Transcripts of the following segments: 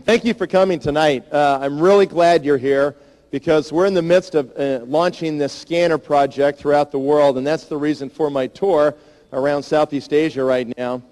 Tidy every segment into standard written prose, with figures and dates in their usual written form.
Thank you for coming tonight. I'm really glad you're here because we're in the midst of launching this scanner project throughout the world, and that's the reason for my tour around Southeast Asia right now.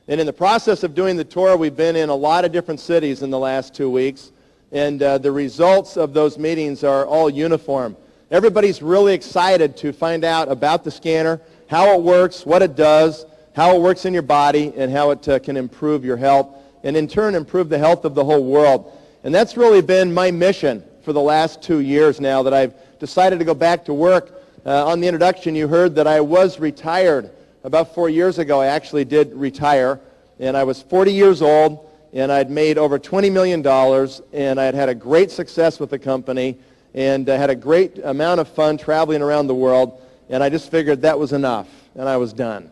And in the process of doing the tour, we've been in a lot of different cities in the last 2 weeks, and the results of those meetings are all uniform. Everybody's really excited to find out about the scanner, how it works, what it does, how it works in your body, and how it can improve your health, and in turn improve the health of the whole world. And that's really been my mission for the last 2 years now, that I've decided to go back to work. On the introduction, you heard that I was retired. About 4 years ago, I actually did retire, and I was 40 years old, and I'd made over $20 million, and I'd had a great success with the company, and I had a great amount of fun traveling around the world, and I just figured that was enough, and I was done.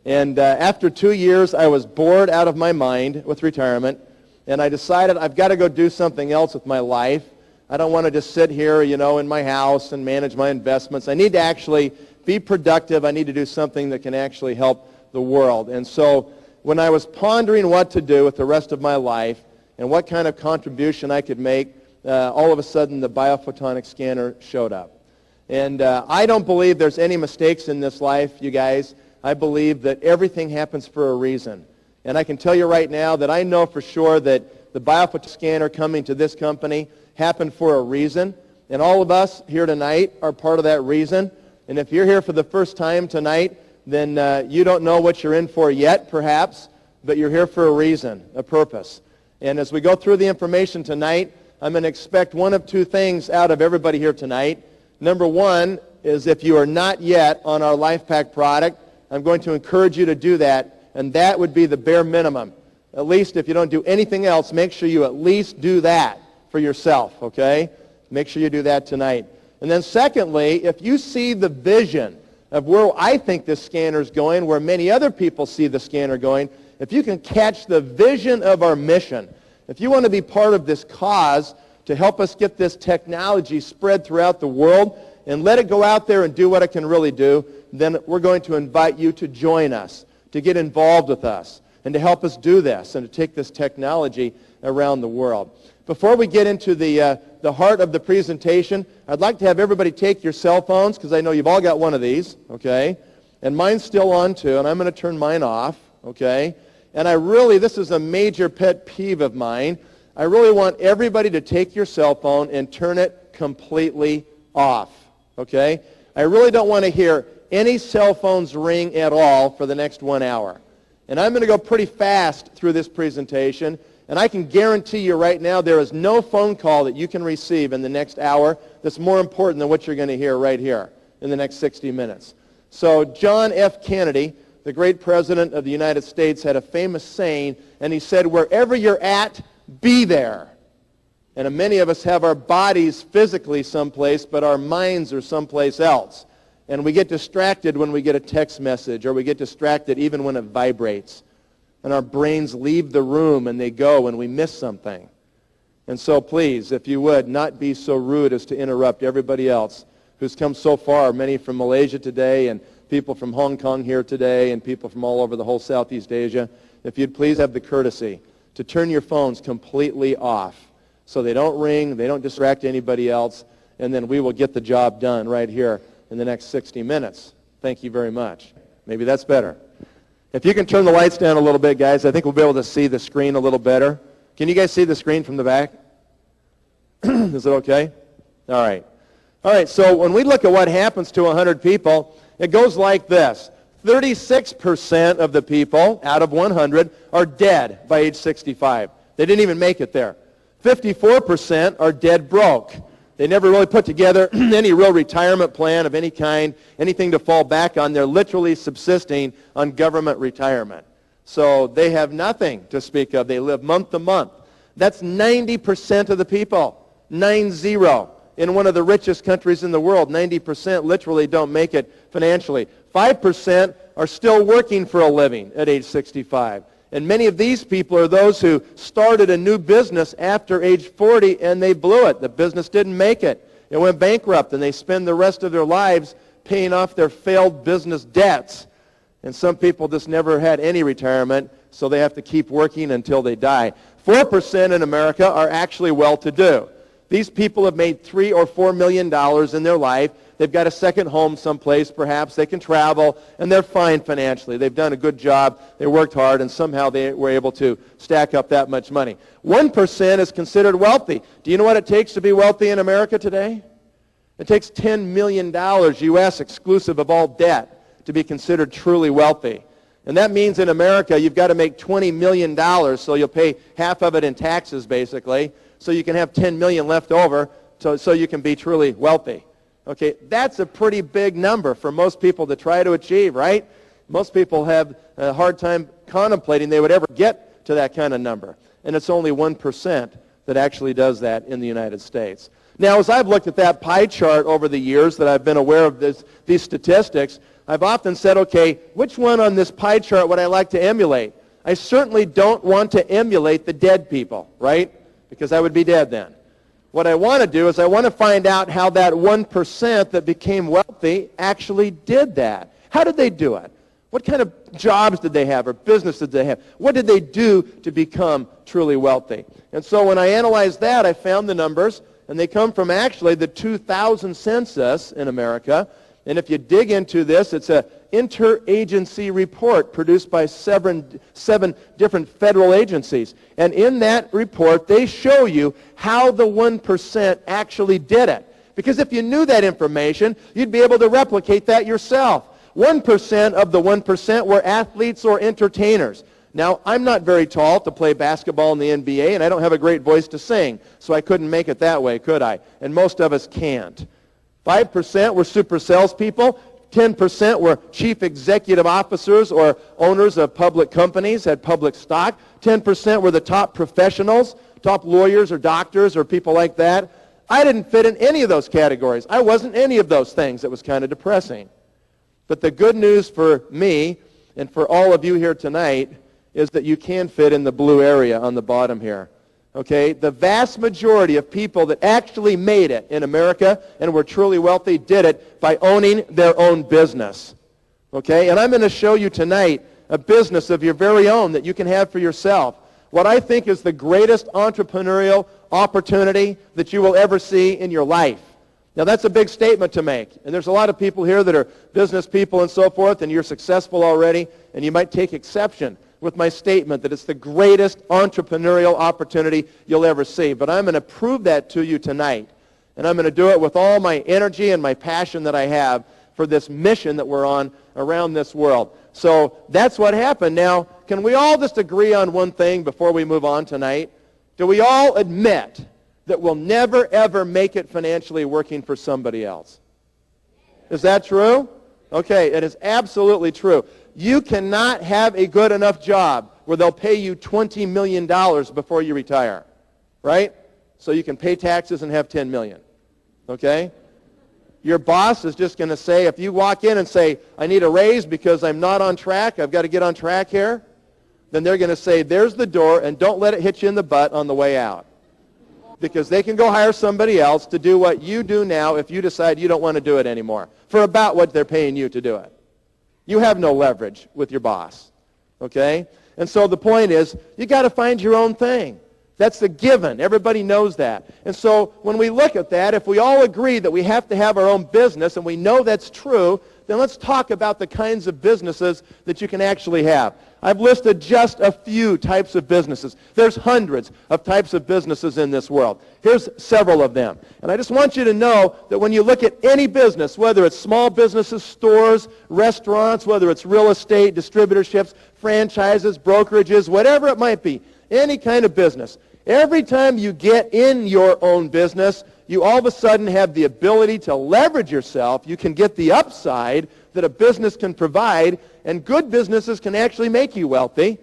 And after 2 years, I was bored out of my mind with retirement, and I decided I've got to go do something else with my life. I don't want to just sit here, in my house and manage my investments. I need to actually be productive. I need to do something that can actually help the world. And so when I was pondering what to do with the rest of my life and what kind of contribution I could make, all of a sudden the biophotonic scanner showed up. And I don't believe there's any mistakes in this life, you guys. I believe that everything happens for a reason. And I can tell you right now that I know for sure that the biophotonic scanner coming to this company happened for a reason. And all of us here tonight are part of that reason. And if you're here for the first time tonight, then you don't know what you're in for yet, perhaps, but you're here for a reason, a purpose. And as we go through the information tonight, I'm going to expect one of two things out of everybody here tonight. Number one is, if you are not yet on our LifePak product, I'm going to encourage you to do that, and that would be the bare minimum. At least if you don't do anything else, make sure you at least do that for yourself, okay? Make sure you do that tonight. And then secondly, if you see the vision of where I think this scanner is going, where many other people see the scanner going, if you can catch the vision of our mission, if you want to be part of this cause to help us get this technology spread throughout the world and let it go out there and do what it can really do, then we're going to invite you to join us, to get involved with us, and to help us do this and to take this technology around the world. Before we get into the heart of the presentation, I'd like to have everybody take your cell phones, because I know you've all got one of these, okay? And mine's still on too, and I'm going to turn mine off, okay? And this is a major pet peeve of mine. I really want everybody to take your cell phone and turn it completely off, okay? I really don't want to hear any cell phones ring at all for the next 1 hour. And I'm going to go pretty fast through this presentation, and I can guarantee you right now there is no phone call that you can receive in the next hour that's more important than what you're going to hear right here in the next 60 minutes. So John F. Kennedy, the great president of the United States, had a famous saying, and he said, "Wherever you're at, be there." And many of us have our bodies physically someplace, but our minds are someplace else. And we get distracted when we get a text message, or we get distracted even when it vibrates. And our brains leave the room and they go and we miss something. And so please, if you would, not be so rude as to interrupt everybody else who's come so far, many from Malaysia today, and people from Hong Kong here today, and people from all over the whole Southeast Asia. If you'd please have the courtesy to turn your phones completely off so they don't ring, they don't distract anybody else, and then we will get the job done right here in the next 60 minutes. Thank you very much. Maybe that's better. If you can turn the lights down a little bit, guys, I think we'll be able to see the screen a little better. Can you guys see the screen from the back? Is it okay? All right. All right, so when we look at what happens to 100 people, it goes like this. 36% of the people out of 100 are dead by age 65. They didn't even make it there. 54% are dead broke. They never really put together any real retirement plan of any kind, anything to fall back on. They're literally subsisting on government retirement. So they have nothing to speak of. They live month to month. That's 90% of the people, 9-0. In one of the richest countries in the world, 90% literally don't make it financially. 5% are still working for a living at age 65. And many of these people are those who started a new business after age 40 and they blew it. The business didn't make it. It went bankrupt, and they spend the rest of their lives paying off their failed business debts. And some people just never had any retirement, so they have to keep working until they die. 4% in America are actually well-to-do. These people have made $3 or $4 million in their life. They've got a second home someplace, perhaps. They can travel, and they're fine financially. They've done a good job. They worked hard, and somehow they were able to stack up that much money. 1% is considered wealthy. Do you know what it takes to be wealthy in America today? It takes $10 million U.S. exclusive of all debt to be considered truly wealthy. And that means in America you've got to make $20 million, so you'll pay half of it in taxes, basically, so you can have $10 million left over so you can be truly wealthy. Okay, that's a pretty big number for most people to try to achieve, right? Most people have a hard time contemplating they would ever get to that kind of number. And it's only 1% that actually does that in the United States. Now, as I've looked at that pie chart over the years that I've been aware of these statistics, I've often said, okay, which one on this pie chart would I like to emulate? I certainly don't want to emulate the dead people, right? Because I would be dead then. What I want to do is I want to find out how that 1% that became wealthy actually did that. How did they do it? What kind of jobs did they have or business did they have? What did they do to become truly wealthy? And so when I analyzed that, I found the numbers, and they come from actually the 2000 census in America. And if you dig into this, it's an interagency report produced by seven different federal agencies. And in that report, they show you how the 1% actually did it. Because if you knew that information, you'd be able to replicate that yourself. 1% of the 1% were athletes or entertainers. Now, I'm not very tall to play basketball in the NBA, and I don't have a great voice to sing, so I couldn't make it that way, could I? And most of us can't. 5% were super salespeople. 10% were chief executive officers or owners of public companies, had public stock. 10% were the top professionals, top lawyers or doctors or people like that. I didn't fit in any of those categories. I wasn't any of those things. It was kind of depressing. But the good news for me and for all of you here tonight is that you can fit in the blue area on the bottom here. Okay, the vast majority of people that actually made it in America and were truly wealthy did it by owning their own business. Okay, and I'm going to show you tonight a business of your very own that you can have for yourself. What I think is the greatest entrepreneurial opportunity that you will ever see in your life. Now, that's a big statement to make, and there's a lot of people here that are business people and so forth, and you're successful already, and you might take exception with my statement that it's the greatest entrepreneurial opportunity you'll ever see. But I'm going to prove that to you tonight, and I'm going to do it with all my energy and my passion that I have for this mission that we're on around this world. So that's what happened. Now, can we all just agree on one thing before we move on tonight? Do we all admit that we'll never, ever make it financially working for somebody else? Is that true? Okay, it is absolutely true. You cannot have a good enough job where they'll pay you $20 million before you retire, right? So you can pay taxes and have $10 million, okay? Your boss is just going to say, if you walk in and say, I need a raise because I'm not on track, I've got to get on track here, then they're going to say, there's the door, and don't let it hit you in the butt on the way out. Because they can go hire somebody else to do what you do now if you decide you don't want to do it anymore for about what they're paying you to do it. You have no leverage with your boss, okay? And so the point is, you got to find your own thing. That's a given. Everybody knows that. And so when we look at that, if we all agree that we have to have our own business, and we know that's true, then let's talk about the kinds of businesses that you can actually have. I've listed just a few types of businesses. There's hundreds of types of businesses in this world. Here's several of them. And I just want you to know that when you look at any business, whether it's small businesses, stores, restaurants, whether it's real estate, distributorships, franchises, brokerages, whatever it might be, any kind of business, every time you get in your own business, you all of a sudden have the ability to leverage yourself. You can get the upside that a business can provide, and good businesses can actually make you wealthy,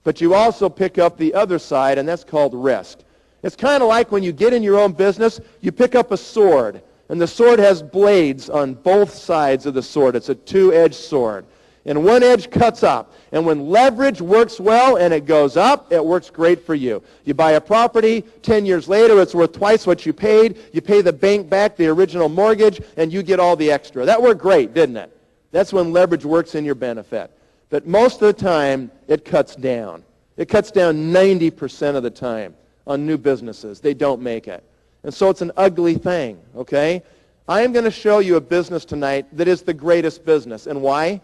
but you also pick up the other side, and that's called risk. It's kind of like when you get in your own business, you pick up a sword, and the sword has blades on both sides of the sword. It's a two-edged sword, and one edge cuts up. And when leverage works well and it goes up, it works great for you. You buy a property, 10 years later it's worth twice what you paid. You pay the bank back the original mortgage, and you get all the extra. That worked great, didn't it? That's when leverage works in your benefit. But most of the time, it cuts down. It cuts down 90% of the time on new businesses. They don't make it. And so it's an ugly thing, okay? I am going to show you a business tonight that is the greatest business. And why?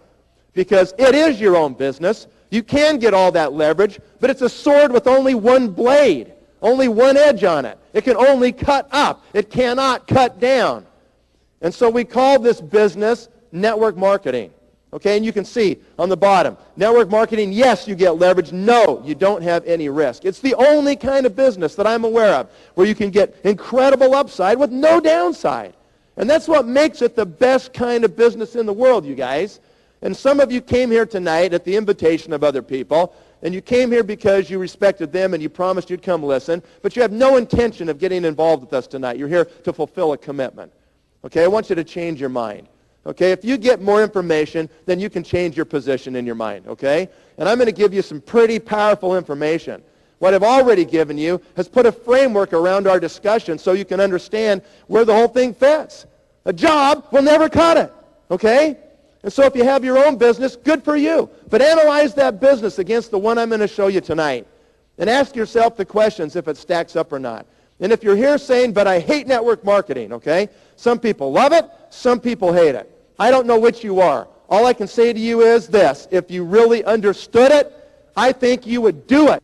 Because it is your own business. You can get all that leverage, but it's a sword with only one blade, only one edge on it. It can only cut up. It cannot cut down. And so we call this business network marketing. Okay, and you can see on the bottom, network marketing, yes, you get leverage. No, you don't have any risk. It's the only kind of business that I'm aware of where you can get incredible upside with no downside. And that's what makes it the best kind of business in the world, you guys. And some of you came here tonight at the invitation of other people, and you came here because you respected them and you promised you'd come listen, but you have no intention of getting involved with us tonight. You're here to fulfill a commitment. Okay, I want you to change your mind. Okay, if you get more information, then you can change your position in your mind, okay? And I'm going to give you some pretty powerful information. What I've already given you has put a framework around our discussion so you can understand where the whole thing fits. A job will never cut it, okay? And so if you have your own business, good for you. But analyze that business against the one I'm going to show you tonight. And ask yourself the questions if it stacks up or not. And if you're here saying, but I hate network marketing, okay? Some people love it, some people hate it. I don't know which you are. All I can say to you is this. If you really understood it, I think you would do it.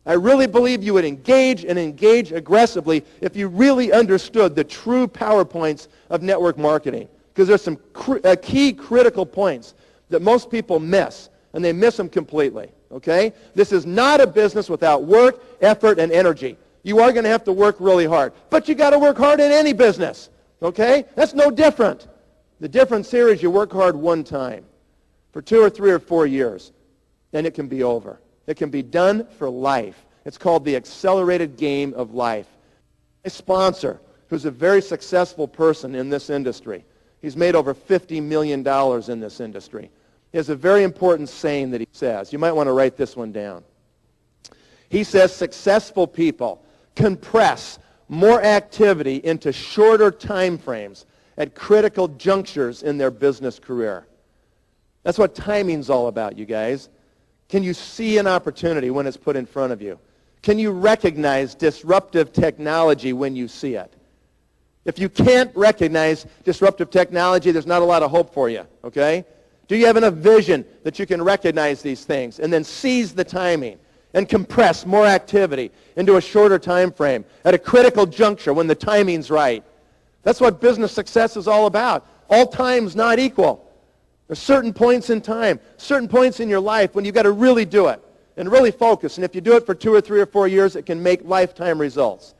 I really believe you would engage and engage aggressively if you really understood the true power points of network marketing. Because there's some key critical points that most people miss, and they miss them completely, okay? This is not a business without work, effort, and energy. You are going to have to work really hard. But you got to work hard in any business, okay? That's no different. The difference here is you work hard one time for 2 or 3 or 4 years, and it can be over. It can be done for life. It's called the accelerated game of life. A sponsor who's a very successful person in this industry. He's made over $50 million in this industry. He has a very important saying that he says. You might want to write this one down. He says, successful people compress more activity into shorter time frames at critical junctures in their business career. That's what timing's all about, you guys. Can you see an opportunity when it's put in front of you? Can you recognize disruptive technology when you see it? If you can't recognize disruptive technology, there's not a lot of hope for you, okay? Do you have enough vision that you can recognize these things and then seize the timing and compress more activity into a shorter time frame at a critical juncture when the timing's right? That's what business success is all about. All time's not equal. There's certain points in time, certain points in your life when you've got to really do it and really focus. And if you do it for 2 or 3 or 4 years, it can make lifetime results.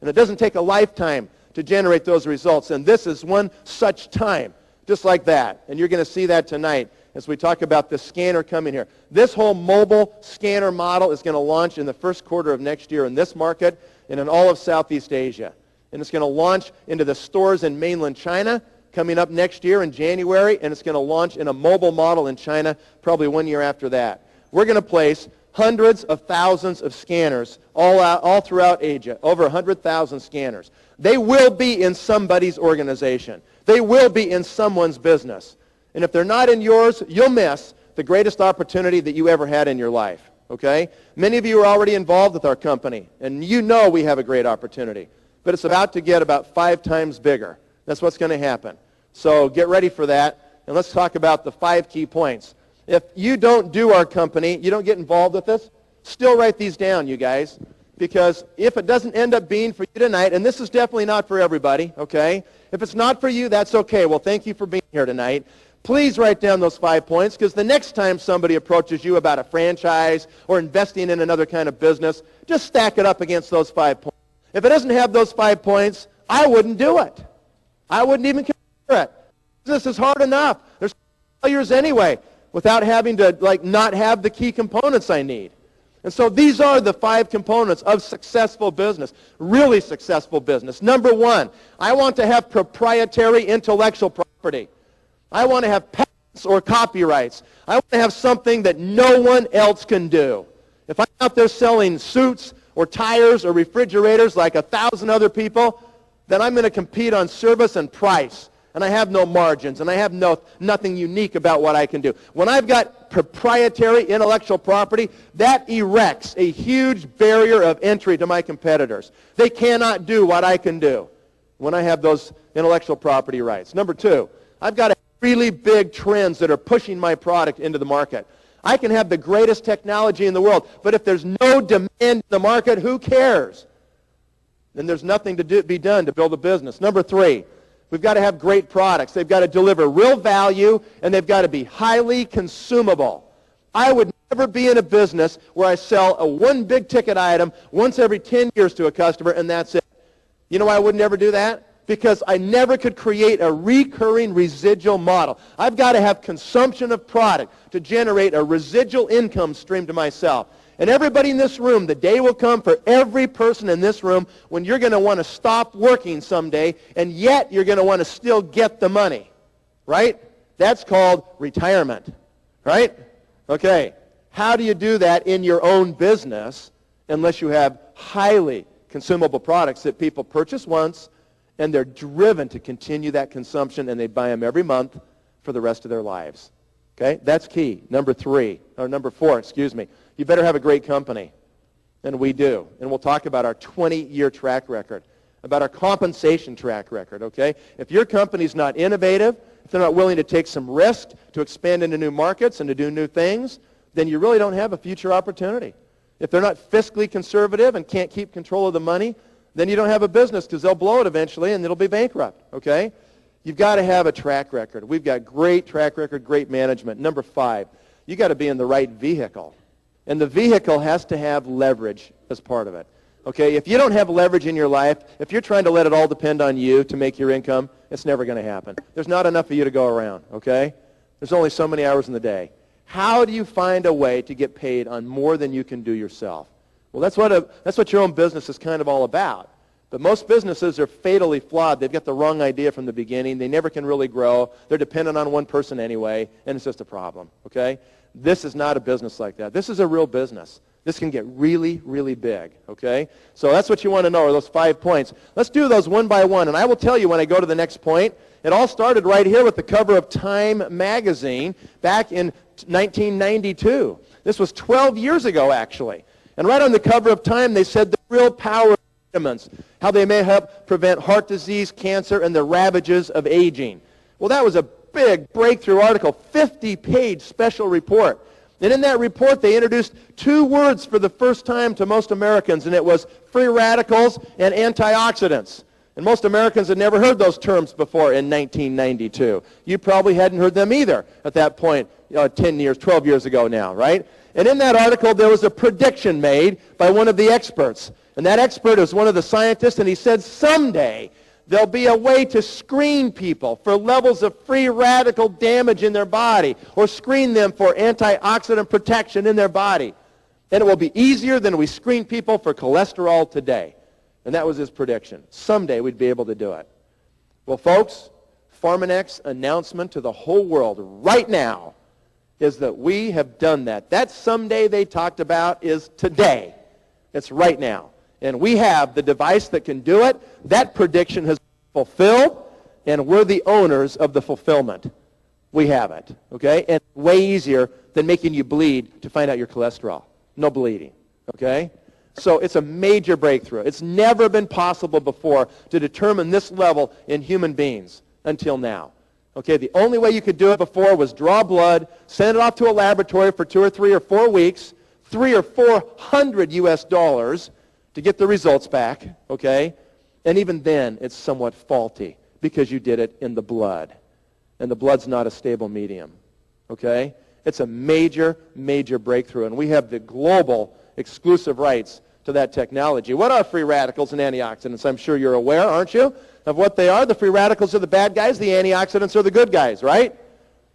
And it doesn't take a lifetime to generate those results. And this is one such time, just like that. And you're going to see that tonight as we talk about the scanner coming here. This whole mobile scanner model is going to launch in the first quarter of next year in this market and in all of Southeast Asia. And it's going to launch into the stores in mainland China coming up next year in January, and it's going to launch in a mobile model in China probably 1 year after that. We're going to place hundreds of thousands of scanners all throughout Asia, over 100,000 scanners. They will be in somebody's organization. They will be in someone's business. And if they're not in yours, you'll miss the greatest opportunity that you ever had in your life, okay? Many of you are already involved with our company, and you know we have a great opportunity. But it's about to get about 5 times bigger. That's what's going to happen. So get ready for that, and let's talk about the 5 key points. If you don't do our company, you don't get involved with us, still write these down, you guys, because if it doesn't end up being for you tonight, and this is definitely not for everybody, okay? If it's not for you, that's okay. Well, thank you for being here tonight. Please write down those 5 points, because the next time somebody approaches you about a franchise or investing in another kind of business, just stack it up against those 5 points. If it doesn't have those 5 points, I wouldn't do it. I wouldn't even consider it. Business is hard enough. There's failures anyway without having to not have the key components I need. And so these are the 5 components of successful business, really successful business. Number 1, I want to have proprietary intellectual property. I want to have patents or copyrights. I want to have something that no one else can do. If I'm out there selling suits or tires or refrigerators like 1,000 other people, then I'm going to compete on service and price. and I have no margins, and I have nothing unique about what I can do. When I've got proprietary intellectual property, that erects a huge barrier of entry to my competitors. They cannot do what I can do when I have those intellectual property rights. Number two, I've got really big trends that are pushing my product into the market. I can have the greatest technology in the world, but if there's no demand in the market, who cares? Then there's nothing to be done to build a business. Number three, we've got to have great products. They've got to deliver real value, and they've got to be highly consumable. I would never be in a business where I sell one big ticket item once every 10 years to a customer, and that's it. You know why I would never do that? Because I never could create a recurring residual model. I've got to have consumption of product to generate a residual income stream to myself. And everybody in this room, the day will come for every person in this room when you're going to want to stop working someday, and yet you're going to want to still get the money, right? That's called retirement, right? Okay, how do you do that in your own business unless you have highly consumable products that people purchase once, and they're driven to continue that consumption, and they buy them every month for the rest of their lives? Okay, that's key. Number four, you better have a great company, and we do. And we'll talk about our 20-year track record, about our compensation track record, okay? If your company's not innovative, if they're not willing to take some risk to expand into new markets and to do new things, then you really don't have a future opportunity. If they're not fiscally conservative and can't keep control of the money, then you don't have a business because they'll blow it eventually and it'll be bankrupt, okay? You've got to have a track record. We've got great track record, great management. Number five, you've got to be in the right vehicle. And the vehicle has to have leverage as part of it. Okay, if you don't have leverage in your life, if you're trying to let it all depend on you to make your income, it's never going to happen. There's not enough of you to go around, okay? There's only so many hours in the day. How do you find a way to get paid on more than you can do yourself? Well, that's what your own business is kind of all about. But most businesses are fatally flawed. They've got the wrong idea from the beginning. They never can really grow. They're dependent on one person anyway, and it's just a problem, okay? This is not a business like that. This is a real business. This can get really, really big, okay? So that's what you want to know, are those 5 points. Let's do those one by one, and I will tell you when I go to the next point. It all started right here with the cover of Time magazine back in 1992. This was 12 years ago, actually. And right on the cover of Time, they said the real power of vitamins, how they may help prevent heart disease, cancer, and the ravages of aging. Well, that was a big breakthrough article, 50-page special report. And in that report, they introduced 2 words for the first time to most Americans, and it was free radicals and antioxidants. And most Americans had never heard those terms before in 1992. You probably hadn't heard them either at that point, 10 years, 12 years ago now, right? And in that article, there was a prediction made by one of the experts. And that expert was one of the scientists, and he said someday there'll be a way to screen people for levels of free radical damage in their body, or screen them for antioxidant protection in their body. And it will be easier than we screen people for cholesterol today. And that was his prediction. Someday we'd be able to do it. Well, folks, Pharmanec's announcement to the whole world right now is that we have done that. That someday they talked about is today. It's right now. And we have the device that can do it. That prediction has been fulfilled, and we're the owners of the fulfillment. We have it, okay? And way easier than making you bleed to find out your cholesterol. No bleeding, okay? So it's a major breakthrough. It's never been possible before to determine this level in human beings until now. Okay, the only way you could do it before was draw blood, send it off to a laboratory for 2 or 3 or 4 weeks, $300 or $400 US to get the results back, okay? And even then, it's somewhat faulty because you did it in the blood. And the blood's not a stable medium, okay? It's a major, major breakthrough, and we have the global exclusive rights to that technology. What are free radicals and antioxidants? I'm sure you're aware, aren't you, of what they are? The free radicals are the bad guys, the antioxidants are the good guys, right?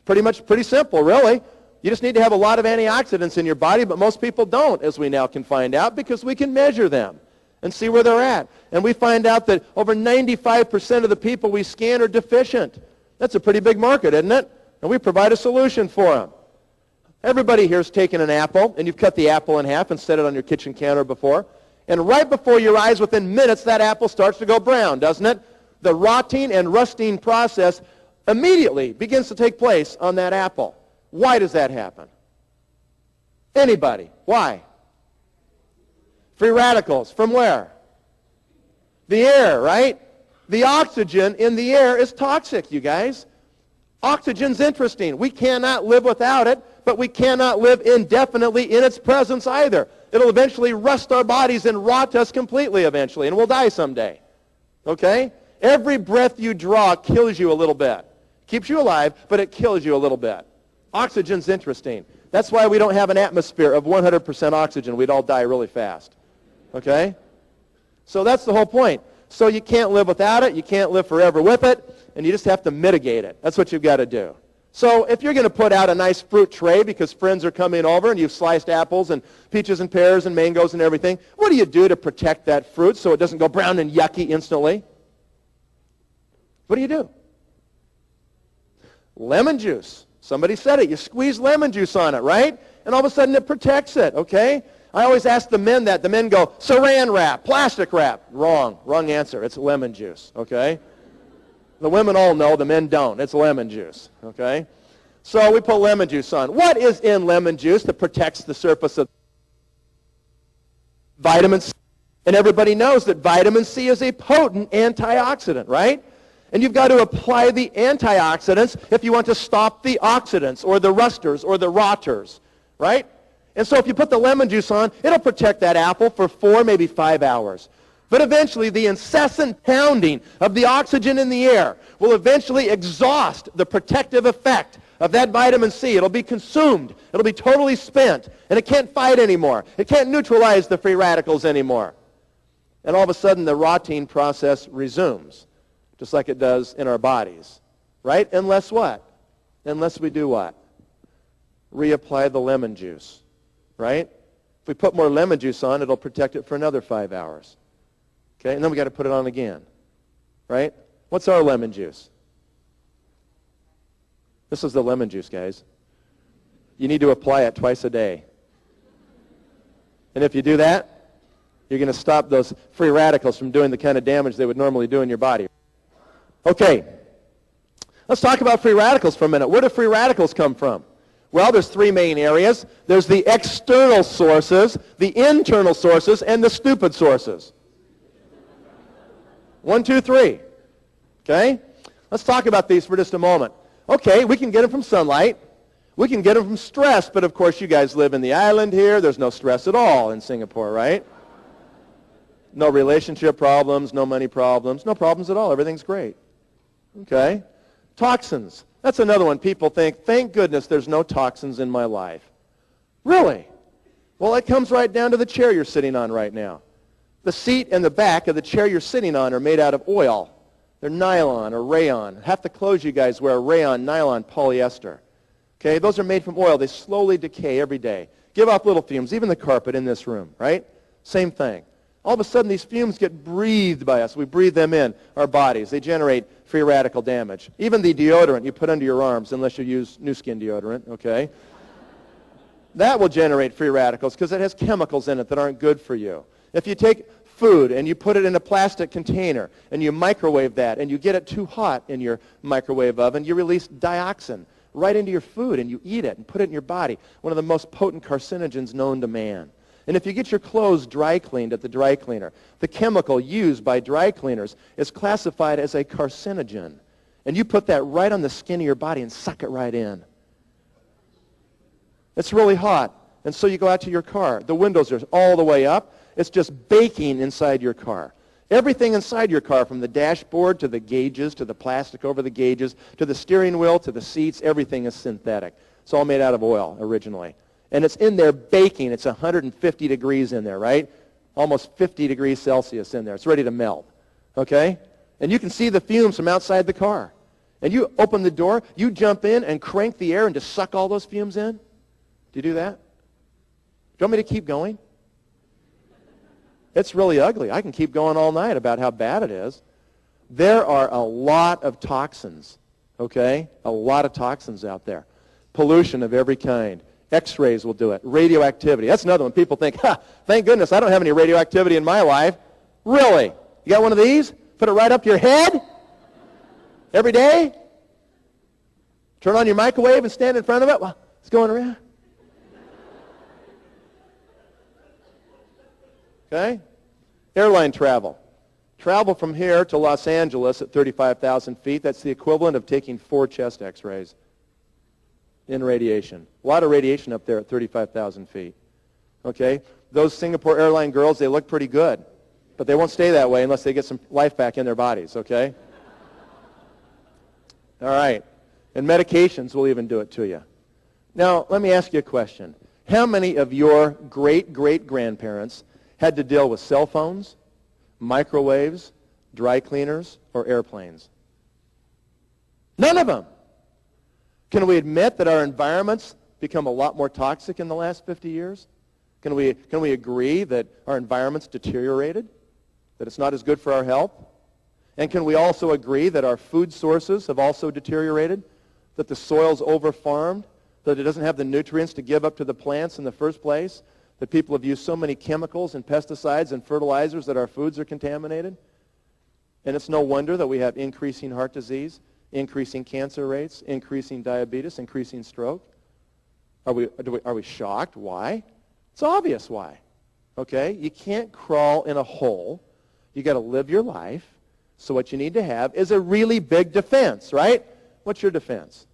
Pretty simple, really. You just need to have a lot of antioxidants in your body, but most people don't, as we now can find out, because we can measure them and see where they're at. And we find out that over 95% of the people we scan are deficient. That's a pretty big market, isn't it? And we provide a solution for them. Everybody here has taken an apple, and you've cut the apple in half and set it on your kitchen counter before. And right before your eyes, within minutes, that apple starts to go brown, doesn't it? The rotting and rusting process immediately begins to take place on that apple. Why does that happen? Anybody? Why? Free radicals. From where? The air, right? The oxygen in the air is toxic, you guys. Oxygen's interesting. We cannot live without it, but we cannot live indefinitely in its presence either. It'll eventually rust our bodies and rot us completely eventually, and we'll die someday. Okay? Every breath you draw kills you a little bit. Keeps you alive, but it kills you a little bit. Oxygen's interesting. That's why we don't have an atmosphere of 100% oxygen. We'd all die really fast. Okay? So that's the whole point. So you can't live without it. You can't live forever with it. And you just have to mitigate it. That's what you've got to do. So if you're going to put out a nice fruit tray because friends are coming over and you've sliced apples and peaches and pears and mangoes and everything, what do you do to protect that fruit so it doesn't go brown and yucky instantly? What do? Lemon juice. Somebody said it. You squeeze lemon juice on it, right? And all of a sudden it protects it, okay? I always ask the men that. The men go, saran wrap, plastic wrap. Wrong. Wrong answer. It's lemon juice, okay? The women all know. The men don't. It's lemon juice, okay? So we put lemon juice on. What is in lemon juice that protects the surface of vitamin C? And everybody knows that vitamin C is a potent antioxidant, right? And you've got to apply the antioxidants if you want to stop the oxidants or the rusters or the rotters, right? And so if you put the lemon juice on, it'll protect that apple for 4, maybe 5 hours. But eventually, the incessant pounding of the oxygen in the air will eventually exhaust the protective effect of that vitamin C. It'll be consumed. It'll be totally spent. And it can't fight anymore. It can't neutralize the free radicals anymore. And all of a sudden, the rotting process resumes, just like it does in our bodies. Right? Unless what? Unless we do what? Reapply the lemon juice. Right? If we put more lemon juice on, it'll protect it for another 5 hours. Okay? And then we got to put it on again. Right? What's our lemon juice? This is the lemon juice, guys. You need to apply it twice a day. And if you do that, you're going to stop those free radicals from doing the kind of damage they would normally do in your body. Okay. Let's talk about free radicals for a minute. Where do free radicals come from? Well, there's 3 main areas. There's the external sources, the internal sources, and the stupid sources. 1, 2, 3. Okay? Let's talk about these for just a moment. Okay, we can get them from sunlight. We can get them from stress, but of course you guys live in the island here. There's no stress at all in Singapore, right? No relationship problems, no money problems, no problems at all. Everything's great. Okay? Toxins. That's another one. People think, thank goodness there's no toxins in my life. Really? Well, it comes right down to the chair you're sitting on right now. The seat and the back of the chair you're sitting on are made out of oil. They're nylon or rayon. Half the clothes you guys wear are rayon, nylon, polyester. Okay? Those are made from oil. They slowly decay every day. Give off little fumes. Even the carpet in this room, right? Same thing. All of a sudden, these fumes get breathed by us. We breathe them in our bodies. They generate free radical damage. Even the deodorant you put under your arms, unless you use New Skin deodorant, okay? That will generate free radicals because it has chemicals in it that aren't good for you. If you take food and you put it in a plastic container and you microwave that and you get it too hot in your microwave oven, you release dioxin right into your food and you eat it and put it in your body, one of the most potent carcinogens known to man. And if you get your clothes dry cleaned at the dry cleaner, the chemical used by dry cleaners is classified as a carcinogen. And you put that right on the skin of your body and suck it right in. It's really hot. And so you go out to your car. The windows are all the way up. It's just baking inside your car. Everything inside your car, from the dashboard to the gauges, to the plastic over the gauges, to the steering wheel, to the seats, everything is synthetic. It's all made out of oil originally. And it's in there baking. It's 150 degrees in there, right? Almost 50 degrees Celsius in there. It's ready to melt, okay? And you can see the fumes from outside the car. And you open the door, you jump in and crank the air and just suck all those fumes in. Do you do that? Do you want me to keep going? It's really ugly. I can keep going all night about how bad it is. There are a lot of toxins, okay? A lot of toxins out there. Pollution of every kind. X-rays will do it. Radioactivity. That's another one. People think, thank goodness I don't have any radioactivity in my life. Really? You got one of these? Put it right up your head? Every day? Turn on your microwave and stand in front of it while it's going around? Okay? Airline travel. Travel from here to Los Angeles at 35,000 feet. That's the equivalent of taking 4 chest x-rays in radiation. A lot of radiation up there at 35,000 feet. Okay? Those Singapore airline girls, they look pretty good. But they won't stay that way unless they get some life back in their bodies, okay? All right. And medications will even do it to you. Now, let me ask you a question. How many of your great-great-grandparents had to deal with cell phones, microwaves, dry cleaners, or airplanes? None of them. Can we admit that our environments become a lot more toxic in the last 50 years? Can we agree that our environment's deteriorated, that it's not as good for our health? And can we also agree that our food sources have also deteriorated, that the soil's over-farmed, that it doesn't have the nutrients to give up to the plants in the first place, that people have used so many chemicals and pesticides and fertilizers that our foods are contaminated? And it's no wonder that we have increasing heart disease, increasing cancer rates, increasing diabetes, increasing stroke. Are we shocked? Why? It's obvious why. Okay? You can't crawl in a hole. You got to live your life. So what you need to have is a really big defense, right? What's your defense?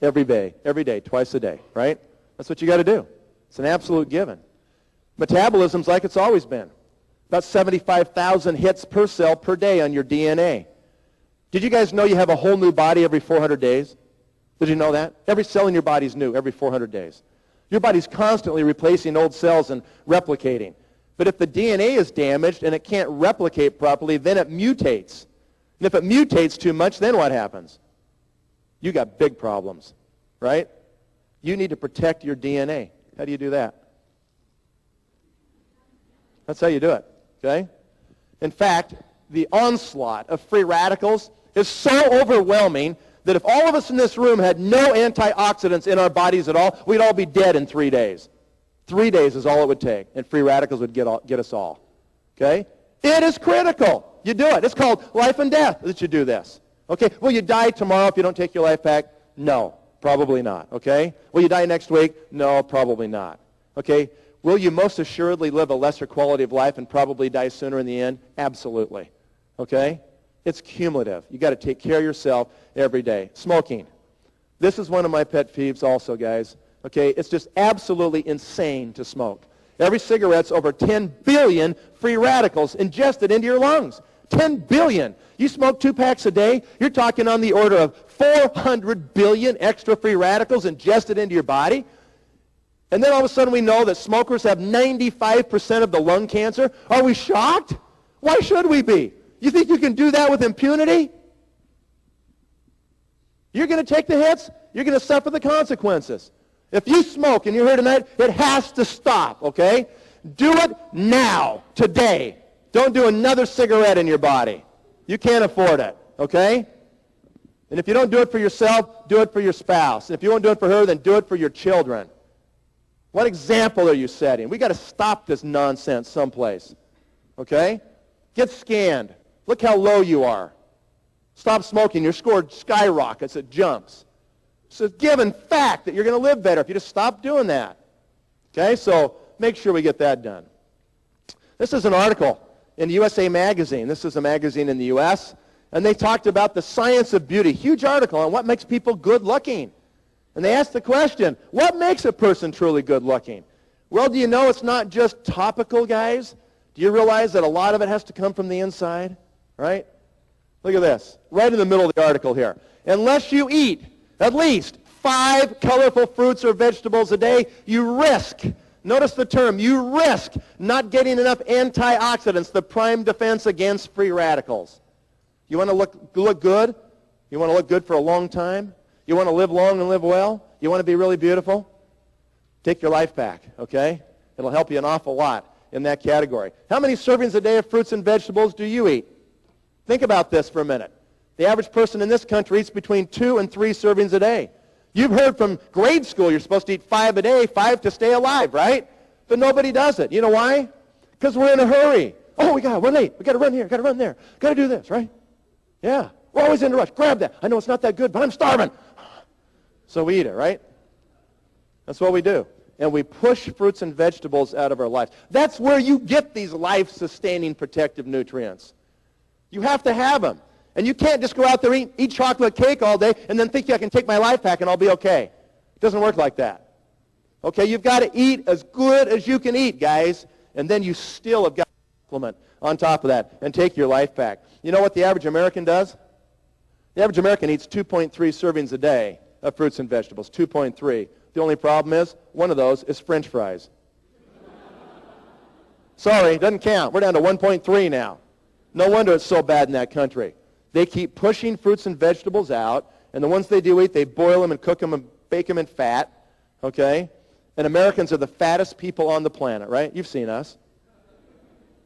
Every day, twice a day, right? That's what you got to do. It's an absolute given. Metabolism's like it's always been. About 75,000 hits per cell per day on your DNA. Did you guys know you have a whole new body every 400 days? Did you know that? Every cell in your body is new every 400 days. Your body's constantly replacing old cells and replicating. But if the DNA is damaged and it can't replicate properly, then it mutates. And if it mutates too much, then what happens? You got big problems, right? You need to protect your DNA. How do you do that? That's how you do it, okay? In fact, the onslaught of free radicals is so overwhelming that if all of us in this room had no antioxidants in our bodies at all, we'd all be dead in 3 days. 3 days is all it would take, and free radicals would get us all. Okay? It is critical. You do it. It's called life and death that you do this. Okay? Will you die tomorrow if you don't take your life back? No, probably not. Okay? Will you die next week? No, probably not. Okay? Will you most assuredly live a lesser quality of life and probably die sooner in the end? Absolutely. Okay? It's cumulative. You got to take care of yourself every day. Smoking. This is one of my pet peeves also, guys. Okay? It's just absolutely insane to smoke. Every cigarette's over 10 billion free radicals ingested into your lungs. 10 billion. You smoke 2 packs a day, you're talking on the order of 400 billion extra free radicals ingested into your body. And then all of a sudden we know that smokers have 95% of the lung cancer. Are we shocked? Why should we be? You think you can do that with impunity? You're going to take the hits. You're going to suffer the consequences. If you smoke and you're here tonight, it has to stop, okay? Do it now, today. Don't do another cigarette in your body. You can't afford it, okay? And if you don't do it for yourself, do it for your spouse. And if you won't do it for her, then do it for your children. What example are you setting? We got to stop this nonsense someplace, okay? Get scanned. Look how low you are. Stop smoking. Your score skyrockets. It jumps. It's a given fact that you're going to live better if you just stop doing that. Okay, so make sure we get that done. This is an article in USA Magazine. This is a magazine in the U.S., and they talked about the science of beauty. Huge article on what makes people good-looking. And they asked the question, what makes a person truly good-looking? Well, do you know it's not just topical, guys? Do you realize that a lot of it has to come from the inside? Right? Look at this. Right in the middle of the article here. Unless you eat at least 5 colorful fruits or vegetables a day, you risk, notice the term, you risk not getting enough antioxidants, the prime defense against free radicals. You want to look good? You want to look good for a long time? You want to live long and live well? You want to be really beautiful? Take your life back, okay? It'll help you an awful lot in that category. How many servings a day of fruits and vegetables do you eat? Think about this for a minute. The average person in this country eats between 2 and 3 servings a day. You've heard from grade school you're supposed to eat 5 a day, 5 to stay alive, right? But nobody does it. You know why? Because we're in a hurry. Oh, we're late. We got to run here. Got to run there. Got to do this, right? Yeah. We're always in a rush. Grab that. I know it's not that good, but I'm starving. So we eat it, right? That's what we do. And we push fruits and vegetables out of our lives. That's where you get these life-sustaining protective nutrients. You have to have them. And you can't just go out there and eat chocolate cake all day and then think I can take my life back and I'll be okay. It doesn't work like that. Okay, you've got to eat as good as you can eat, guys, and then you still have got to supplement on top of that and take your life back. You know what the average American does? The average American eats 2.3 servings a day of fruits and vegetables, 2.3. The only problem is one of those is French fries. Sorry, doesn't count. We're down to 1.3 now. No wonder it's so bad in that country. They keep pushing fruits and vegetables out, and the ones they do eat, they boil them and cook them and bake them in fat, okay? And Americans are the fattest people on the planet, right? You've seen us,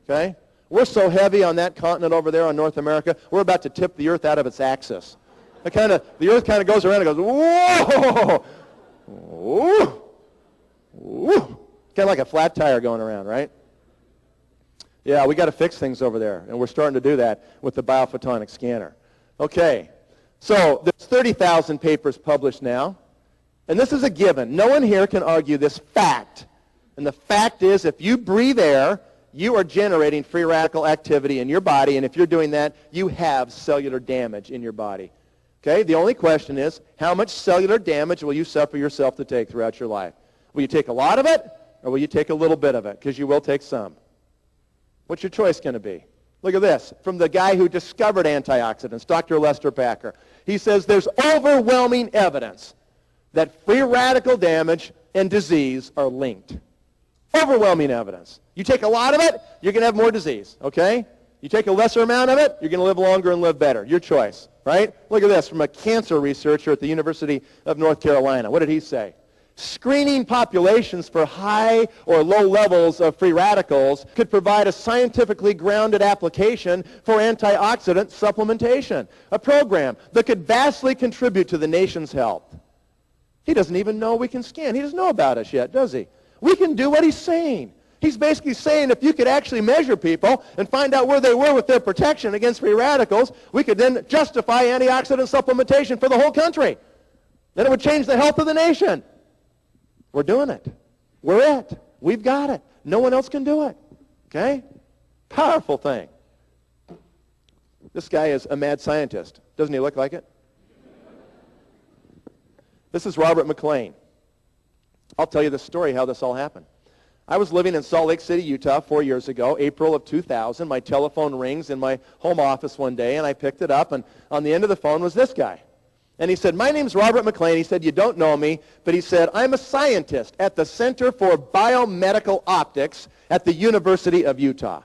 okay? We're so heavy on that continent over there on North America, we're about to tip the earth out of its axis. The earth kind of goes around and goes, whoa, whoa, whoa. Kind of like a flat tire going around, right? Yeah, we got to fix things over there, and we're starting to do that with the biophotonic scanner. Okay, so there's 30,000 papers published now, and this is a given. No one here can argue this fact, and the fact is if you breathe air, you are generating free radical activity in your body, and if you're doing that, you have cellular damage in your body. Okay, the only question is how much cellular damage will you suffer yourself to take throughout your life? Will you take a lot of it, or will you take a little bit of it? Because you will take some. What's your choice going to be? Look at this, from the guy who discovered antioxidants, Dr. Lester Packer. He says there's overwhelming evidence that free radical damage and disease are linked. Overwhelming evidence. You take a lot of it, you're going to have more disease, okay? You take a lesser amount of it, you're going to live longer and live better. Your choice, right? Look at this from a cancer researcher at the University of North Carolina. What did he say? Screening populations for high or low levels of free radicals could provide a scientifically grounded application for antioxidant supplementation, a program that could vastly contribute to the nation's health. He doesn't even know we can scan. He doesn't know about us yet, does he? We can do what he's saying. He's basically saying if you could actually measure people and find out where they were with their protection against free radicals, we could then justify antioxidant supplementation for the whole country. Then it would change the health of the nation. We're doing it. We're it. We've got it. No one else can do it. Okay? Powerful thing. This guy is a mad scientist. Doesn't he look like it? This is Robert McLean. I'll tell you the story how this all happened. I was living in Salt Lake City, Utah 4 years ago, April of 2000. My telephone rings in my home office one day, and I picked it up, and on the end of the phone was this guy. And he said, my name's Robert McLean. He said, you don't know me, but he said, I'm a scientist at the Center for Biomedical Optics at the University of Utah.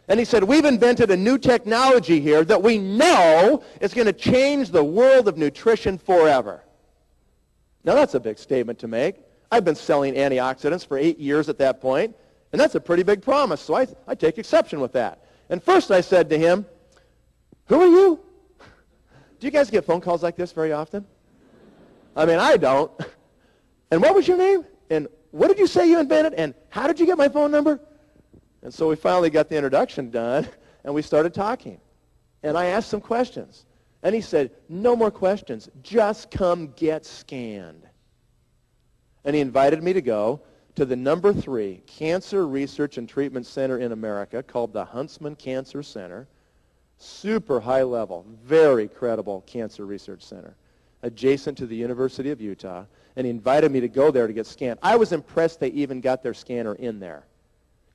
And he said, we've invented a new technology here that we know is going to change the world of nutrition forever. Now, that's a big statement to make. I've been selling antioxidants for 8 years at that point, and that's a pretty big promise, so I take exception with that. And first I said to him, who are you? Do you guys get phone calls like this very often? I mean, I don't. And what was your name? And what did you say you invented? And how did you get my phone number? And so we finally got the introduction done, and we started talking. And I asked some questions. And he said, no more questions. Just come get scanned. And he invited me to go to the number 3 cancer research and treatment center in America called the Huntsman Cancer Center. Super high level, very credible cancer research center, adjacent to the University of Utah, and he invited me to go there to get scanned. I was impressed they even got their scanner in there.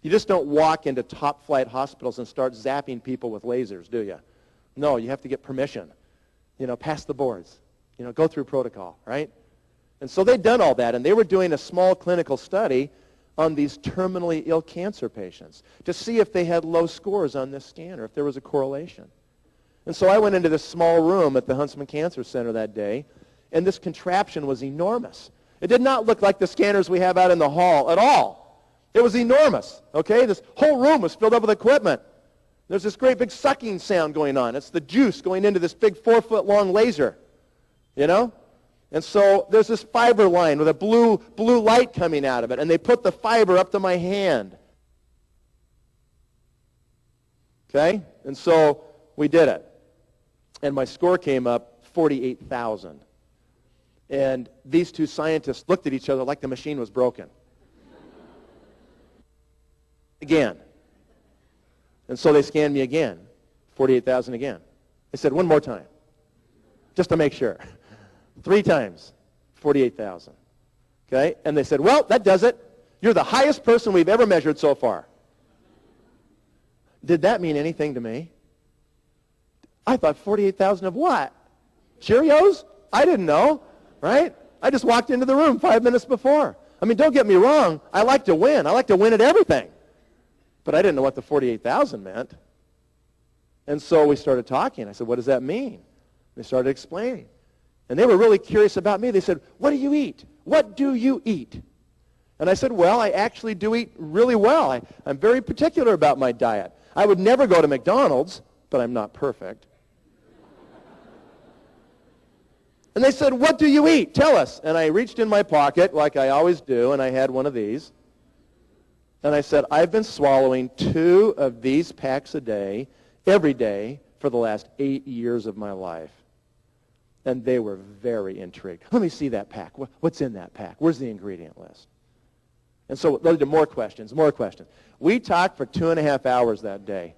You just don't walk into top flight hospitals and start zapping people with lasers, do you? No, you have to get permission, pass the boards, go through protocol, right? And so they'd done all that, and they were doing a small clinical study on these terminally ill cancer patients to see if they had low scores on this scanner, if there was a correlation. And so I went into this small room at the Huntsman Cancer Center that day, and this contraption was enormous. It did not look like the scanners we have out in the hall at all. It was enormous, okay? This whole room was filled up with equipment. There's this great big sucking sound going on. It's the juice going into this big 4-foot-long laser, And so there's this fiber line with a blue light coming out of it, and they put the fiber up to my hand. Okay? And so we did it. And my score came up 48,000. And these two scientists looked at each other like the machine was broken. Again. And so they scanned me again. 48,000 again. They said, one more time. Just to make sure. 3 times. 48,000. Okay? And they said, well, that does it. You're the highest person we've ever measured so far. Did that mean anything to me? I thought 48,000 of what? Cheerios? I didn't know, right? I just walked into the room 5 minutes before. I mean, don't get me wrong. I like to win. I like to win at everything. But I didn't know what the 48,000 meant. And so we started talking. I said, what does that mean? They started explaining. And they were really curious about me. They said, what do you eat? What do you eat? And I said, well, I actually do eat really well. I'm very particular about my diet. I would never go to McDonald's, but I'm not perfect. And they said, what do you eat? Tell us. And I reached in my pocket, like I always do, and I had one of these. And I said, I've been swallowing 2 of these packs a day, every day, for the last 8 years of my life. And they were very intrigued. Let me see that pack. What's in that pack? Where's the ingredient list? And so those are more questions, more questions. We talked for 2.5 hours that day.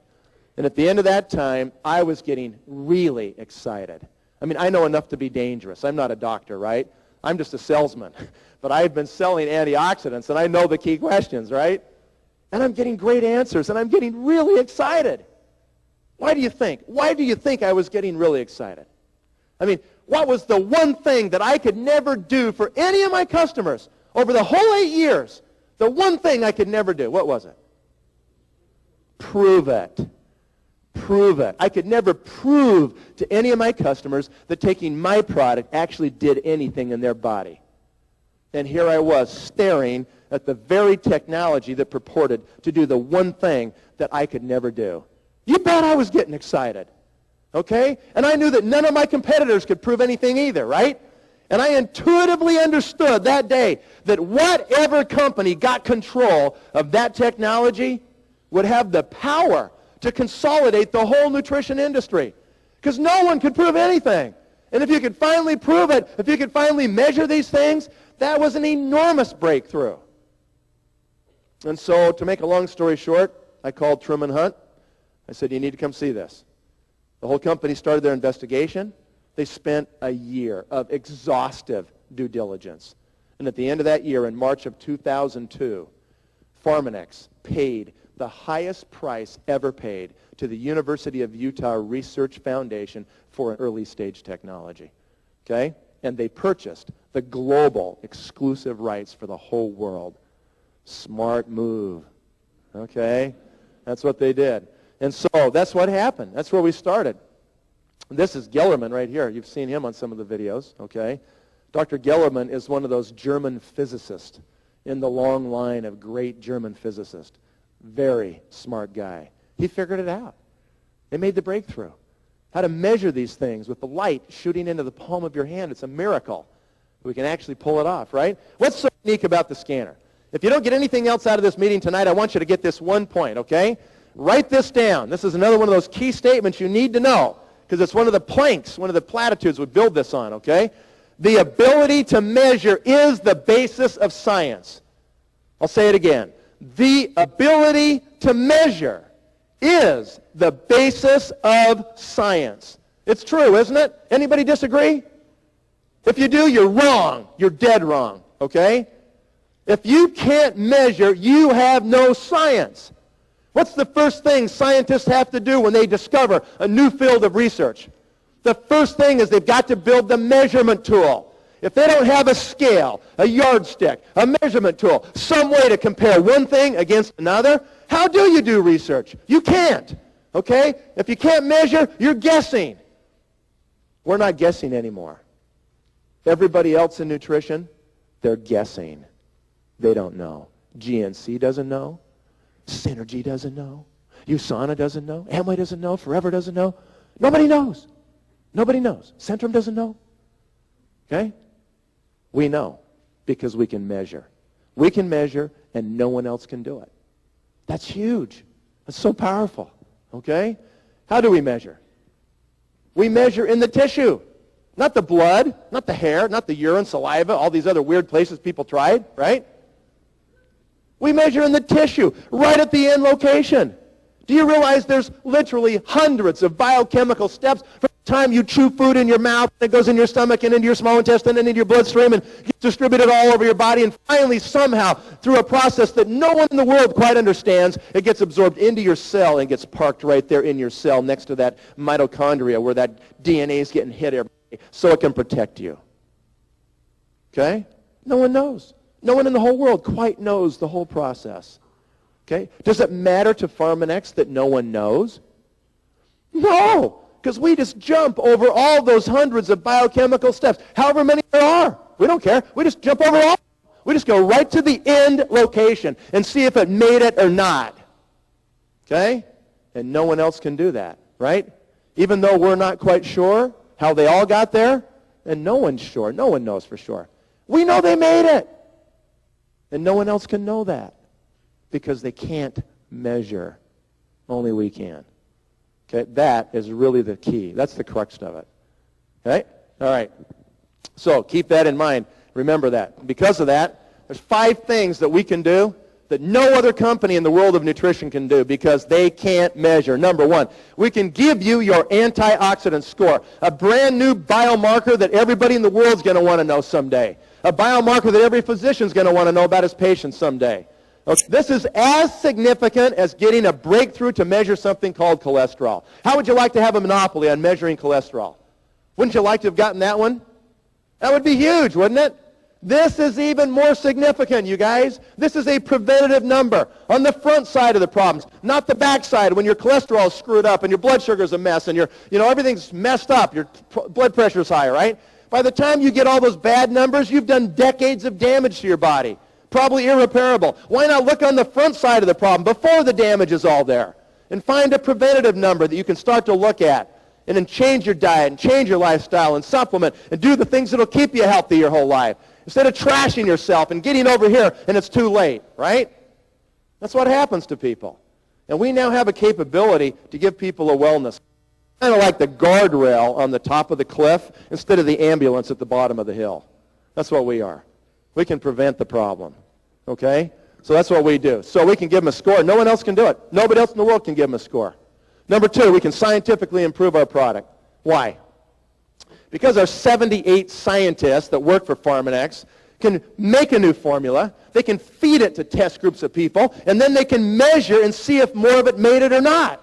And at the end of that time, I was getting really excited. I mean, I know enough to be dangerous. I'm not a doctor, right? I'm just a salesman. But I've been selling antioxidants, and I know the key questions, right? And I'm getting great answers, and I'm getting really excited. Why do you think? Why do you think I was getting really excited? I mean, what was the one thing that I could never do for any of my customers over the whole 8 years? The one thing I could never do. What was it? Prove it. Prove it. I could never prove to any of my customers that taking my product actually did anything in their body. And here I was staring at the very technology that purported to do the one thing that I could never do. You bet I was getting excited. Okay? And I knew that none of my competitors could prove anything either, right? And I intuitively understood that day that whatever company got control of that technology would have the power to consolidate the whole nutrition industry. Because no one could prove anything. And if you could finally prove it, if you could finally measure these things, that was an enormous breakthrough. And so, to make a long story short, I called Truman Hunt. I said, you need to come see this. The whole company started their investigation. They spent a year of exhaustive due diligence. And at the end of that year, in March of 2002, Pharmanex paid the highest price ever paid to the University of Utah Research Foundation for an early-stage technology. Okay? And they purchased the global exclusive rights for the whole world. Smart move. Okay? That's what they did. And so that's what happened. That's where we started. This is Gellerman right here. You've seen him on some of the videos, okay? Dr. Gellerman is one of those German physicists in the long line of great German physicists. Very smart guy. He figured it out. They made the breakthrough. How to measure these things with the light shooting into the palm of your hand. It's a miracle. We can actually pull it off, right? What's so unique about the scanner? If you don't get anything else out of this meeting tonight, I want you to get this one point, okay? Write this down. This is another one of those key statements you need to know, because it's one of the planks, one of the platitudes we build this on, okay? The ability to measure is the basis of science. I'll say it again. The ability to measure is the basis of science. It's true, isn't it? Anybody disagree? If you do, you're wrong. You're dead wrong, okay? If you can't measure, you have no science. What's the first thing scientists have to do when they discover a new field of research? The first thing is they've got to build the measurement tool. If they don't have a scale, a yardstick, a measurement tool, some way to compare one thing against another, how do you do research? You can't, okay? If you can't measure, you're guessing. We're not guessing anymore. Everybody else in nutrition, they're guessing. They don't know. GNC doesn't know. Synergy doesn't know. USANA doesn't know. Amway doesn't know. Forever doesn't know. Nobody knows. Nobody knows. Centrum doesn't know. Okay? We know because we can measure. We can measure and no one else can do it. That's huge. That's so powerful. Okay? How do we measure? We measure in the tissue. Not the blood, not the hair, not the urine, saliva, all these other weird places people tried, right? We measure in the tissue, right at the end location. Do you realize there's literally hundreds of biochemical steps from the time you chew food in your mouth, and it goes in your stomach and into your small intestine and into your bloodstream and gets distributed all over your body, and finally somehow through a process that no one in the world quite understands, it gets absorbed into your cell and gets parked right there in your cell next to that mitochondria where that DNA is getting hit every day so it can protect you. Okay? No one knows. No one in the whole world quite knows the whole process. Okay? Does it matter to Pharmanex that no one knows? No, because we just jump over all those hundreds of biochemical steps, however many there are. We don't care. We just jump over all. We just go right to the end location and see if it made it or not. Okay? And no one else can do that, right? Even though we're not quite sure how they all got there, and no one's sure. No one knows for sure. We know they made it. And no one else can know that because they can't measure. Only we can. Okay? That is really the key. That's the crux of it. Okay? All right. So keep that in mind. Remember that. Because of that, there's 5 things that we can do that no other company in the world of nutrition can do because they can't measure. Number 1, we can give you your antioxidant score, a brand new biomarker that everybody in the world is going to want to know someday, a biomarker that every physician is going to want to know about his patients someday. Okay. This is as significant as getting a breakthrough to measure something called cholesterol. How would you like to have a monopoly on measuring cholesterol? Wouldn't you like to have gotten that one? That would be huge, wouldn't it? This is even more significant, you guys. This is a preventative number on the front side of the problems, not the back side when your cholesterol is screwed up and your blood sugar is a mess and everything's messed up. Your blood pressure is high, right? By the time you get all those bad numbers, you've done decades of damage to your body, probably irreparable. Why not look on the front side of the problem before the damage is all there and find a preventative number that you can start to look at and then change your diet and change your lifestyle and supplement and do the things that will keep you healthy your whole life instead of trashing yourself and getting over here and it's too late, right? That's what happens to people. And we now have a capability to give people a wellness. Kind of like the guardrail on the top of the cliff instead of the ambulance at the bottom of the hill. That's what we are. We can prevent the problem. Okay? So that's what we do. So we can give them a score. No one else can do it. Nobody else in the world can give them a score. Number 2, we can scientifically improve our product. Why? Because our 78 scientists that work for Pharmanex can make a new formula, they can feed it to test groups of people, and then they can measure and see if more of it made it or not.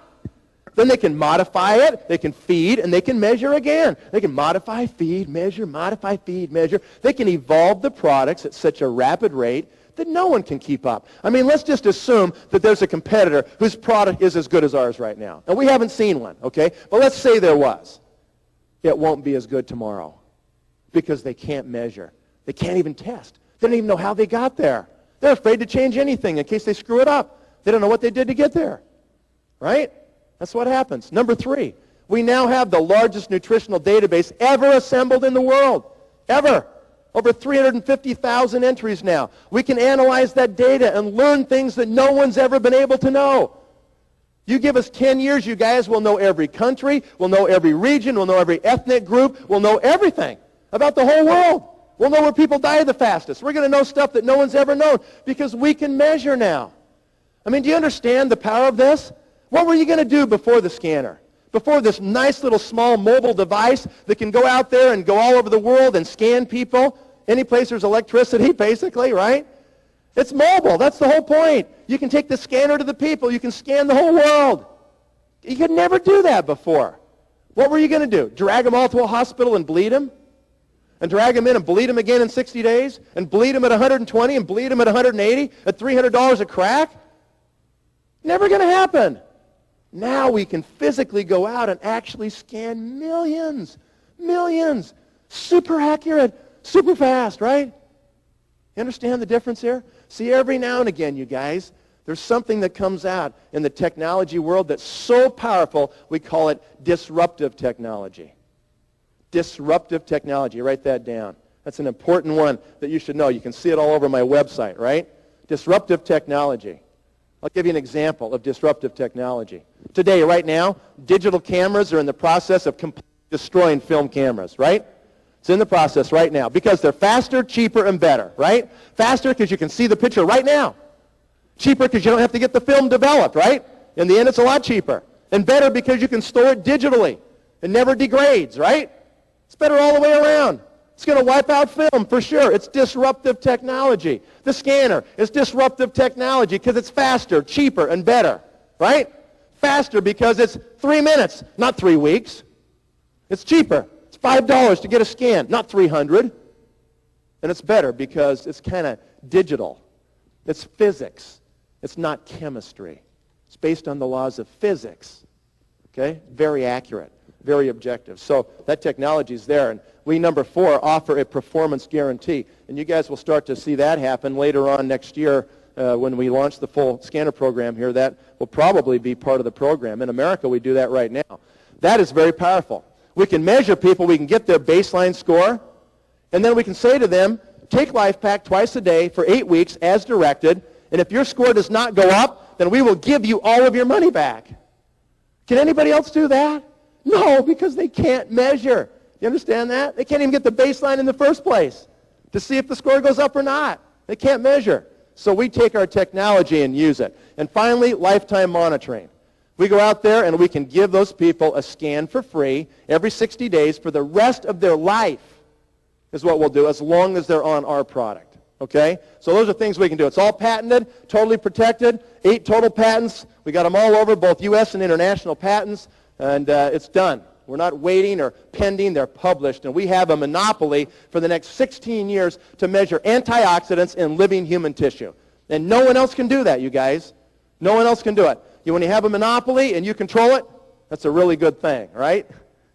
Then they can modify it, they can feed, and they can measure again. They can modify, feed, measure, modify, feed, measure. They can evolve the products at such a rapid rate that no one can keep up. I mean, let's just assume that there's a competitor whose product is as good as ours right now. And we haven't seen one, okay? But let's say there was. It won't be as good tomorrow because they can't measure. They can't even test. They don't even know how they got there. They're afraid to change anything in case they screw it up. They don't know what they did to get there, right? That's what happens. Number 3, we now have the largest nutritional database ever assembled in the world, ever. Over 350,000 entries now. We can analyze that data and learn things that no one's ever been able to know. You give us 10 years, you guys, we'll know every country, we'll know every region, we'll know every ethnic group, we'll know everything about the whole world. We'll know where people die the fastest. We're going to know stuff that no one's ever known because we can measure now. I mean, do you understand the power of this? What were you going to do before the scanner? Before this nice little small mobile device that can go out there and go all over the world and scan people? Any place there's electricity, basically, right? It's mobile. That's the whole point. You can take the scanner to the people. You can scan the whole world. You could never do that before. What were you going to do? Drag them all to a hospital and bleed them? And drag them in and bleed them again in 60 days? And bleed them at 120 and bleed them at 180 at $300 a crack? Never going to happen. Now we can physically go out and actually scan millions. Super accurate, super fast, right? You understand the difference here? See, every now and again, you guys, there's something that comes out in the technology world that's so powerful, we call it disruptive technology. Disruptive technology. Write that down. That's an important one that you should know. You can see it all over my website, right? Disruptive technology. I'll give you an example of disruptive technology. Today, right now, digital cameras are in the process of completely destroying film cameras, right? It's in the process right now because they're faster, cheaper, and better, right? Faster because you can see the picture right now. Cheaper because you don't have to get the film developed, right? In the end, it's a lot cheaper. And better because you can store it digitally. It never degrades, right? It's better all the way around. It's going to wipe out film for sure. It's disruptive technology. The scanner is disruptive technology because it's faster, cheaper, and better, right? Faster because it's 3 minutes, not 3 weeks. It's cheaper. It's $5 to get a scan, not $300. And it's better because it's kind of digital. It's physics. It's not chemistry. It's based on the laws of physics. Okay? Very accurate, very objective. So that technology is there. And we, number 4, offer a performance guarantee. And you guys will start to see that happen later on next year when we launch the full scanner program here. That will probably be part of the program. In America, we do that right now. That is very powerful. We can measure people. We can get their baseline score. And then we can say to them, take LifePak twice a day for 8 weeks as directed. And if your score does not go up, then we will give you all of your money back. Can anybody else do that? No, because they can't measure. You understand that? They can't even get the baseline in the first place to see if the score goes up or not. They can't measure. So we take our technology and use it. And finally, lifetime monitoring. We go out there and we can give those people a scan for free every 60 days for the rest of their life is what we'll do as long as they're on our product. Okay? So those are things we can do. It's all patented, totally protected, 8 total patents. We got them all over, both U.S. and international patents, and it's done. We're not waiting or pending. They're published, and we have a monopoly for the next 16 years to measure antioxidants in living human tissue. And no one else can do that, you guys. No one else can do it. When you have a monopoly and you control it, that's a really good thing, right?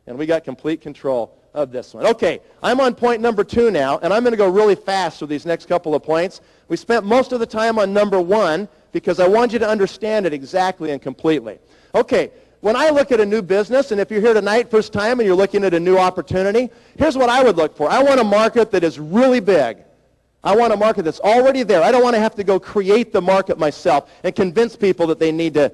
And we got complete control of this one. Okay, I'm on point number 2 now, and I'm going to go really fast with these next couple of points. We spent most of the time on number 1 because I want you to understand it exactly and completely. Okay, when I look at a new business, and if you're here tonight first time and you're looking at a new opportunity, here's what I would look for. I want a market that is really big. I want a market that's already there. I don't want to have to go create the market myself and convince people that they need to,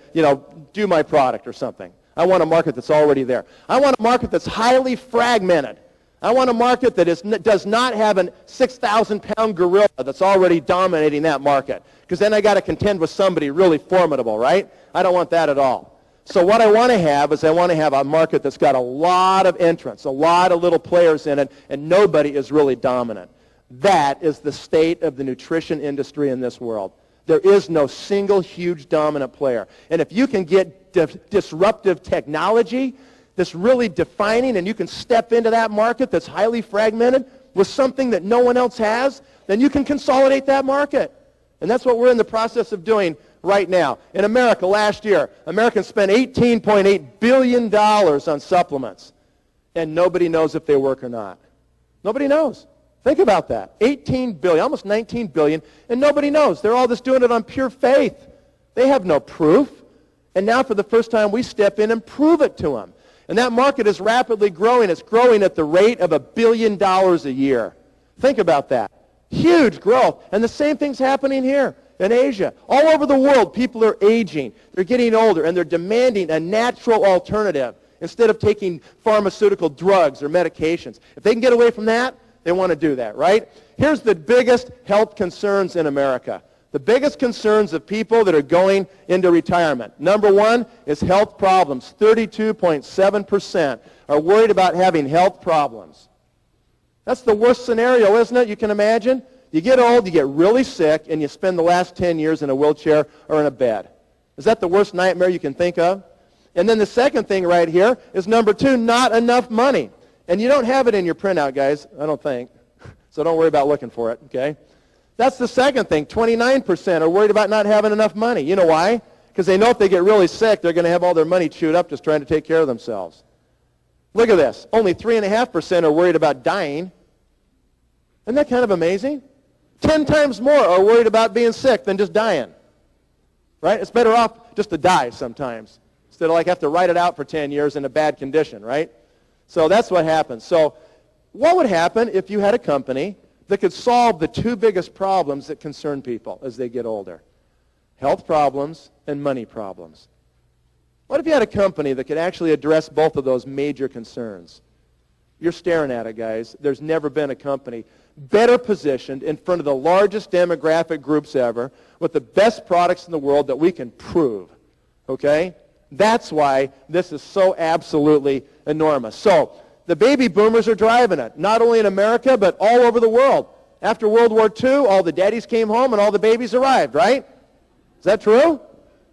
do my product or something. I want a market that's already there. I want a market that's highly fragmented. I want a market that does not have a 6,000-pound gorilla that's already dominating that market, because then I got to contend with somebody really formidable, right? I don't want that at all. So what I want to have is I want to have a market that's got a lot of entrants, a lot of little players in it, and nobody is really dominant. That is the state of the nutrition industry in this world. There is no single huge dominant player. And if you can get disruptive technology that's really defining, and you can step into that market that's highly fragmented with something that no one else has, then you can consolidate that market. And that's what we're in the process of doing right now. In America last year, Americans spent $18.8 billion on supplements. And nobody knows if they work or not. Nobody knows. Think about that. 18 billion, almost 19 billion, and nobody knows. They're all just doing it on pure faith. They have no proof. And now for the first time we step in and prove it to them. And that market is rapidly growing. It's growing at the rate of $1 billion a year. Think about that. Huge growth. And the same thing's happening here in Asia. All over the world, people are aging. They're getting older, and they're demanding a natural alternative instead of taking pharmaceutical drugs or medications. If they can get away from that, they want to do that, right? Here's the biggest health concerns in America. The biggest concerns of people that are going into retirement. Number 1 is health problems. 32.7% are worried about having health problems. That's the worst scenario, isn't it? You can imagine. You get old, you get really sick, and you spend the last 10 years in a wheelchair or in a bed. Is that the worst nightmare you can think of? And then the second thing right here is number 2, not enough money. And you don't have it in your printout, guys, I don't think. So don't worry about looking for it, okay? That's the second thing. 29% are worried about not having enough money. You know why? Because they know if they get really sick, they're going to have all their money chewed up just trying to take care of themselves. Look at this. Only 3.5% are worried about dying. Isn't that kind of amazing? 10 times more are worried about being sick than just dying. Right? It's better off just to die sometimes instead of have to write it out for 10 years in a bad condition, right? So that's what happens. So what would happen if you had a company that could solve the 2 biggest problems that concern people as they get older? health problems and money problems. What if you had a company that could actually address both of those major concerns? You're staring at it, guys. There's never been a company better positioned in front of the largest demographic groups ever with the best products in the world that we can prove. Okay? That's why this is so absolutely enormous. So the baby boomers are driving it, not only in America, but all over the world. After World War II, all the daddies came home and all the babies arrived, right? Is that true?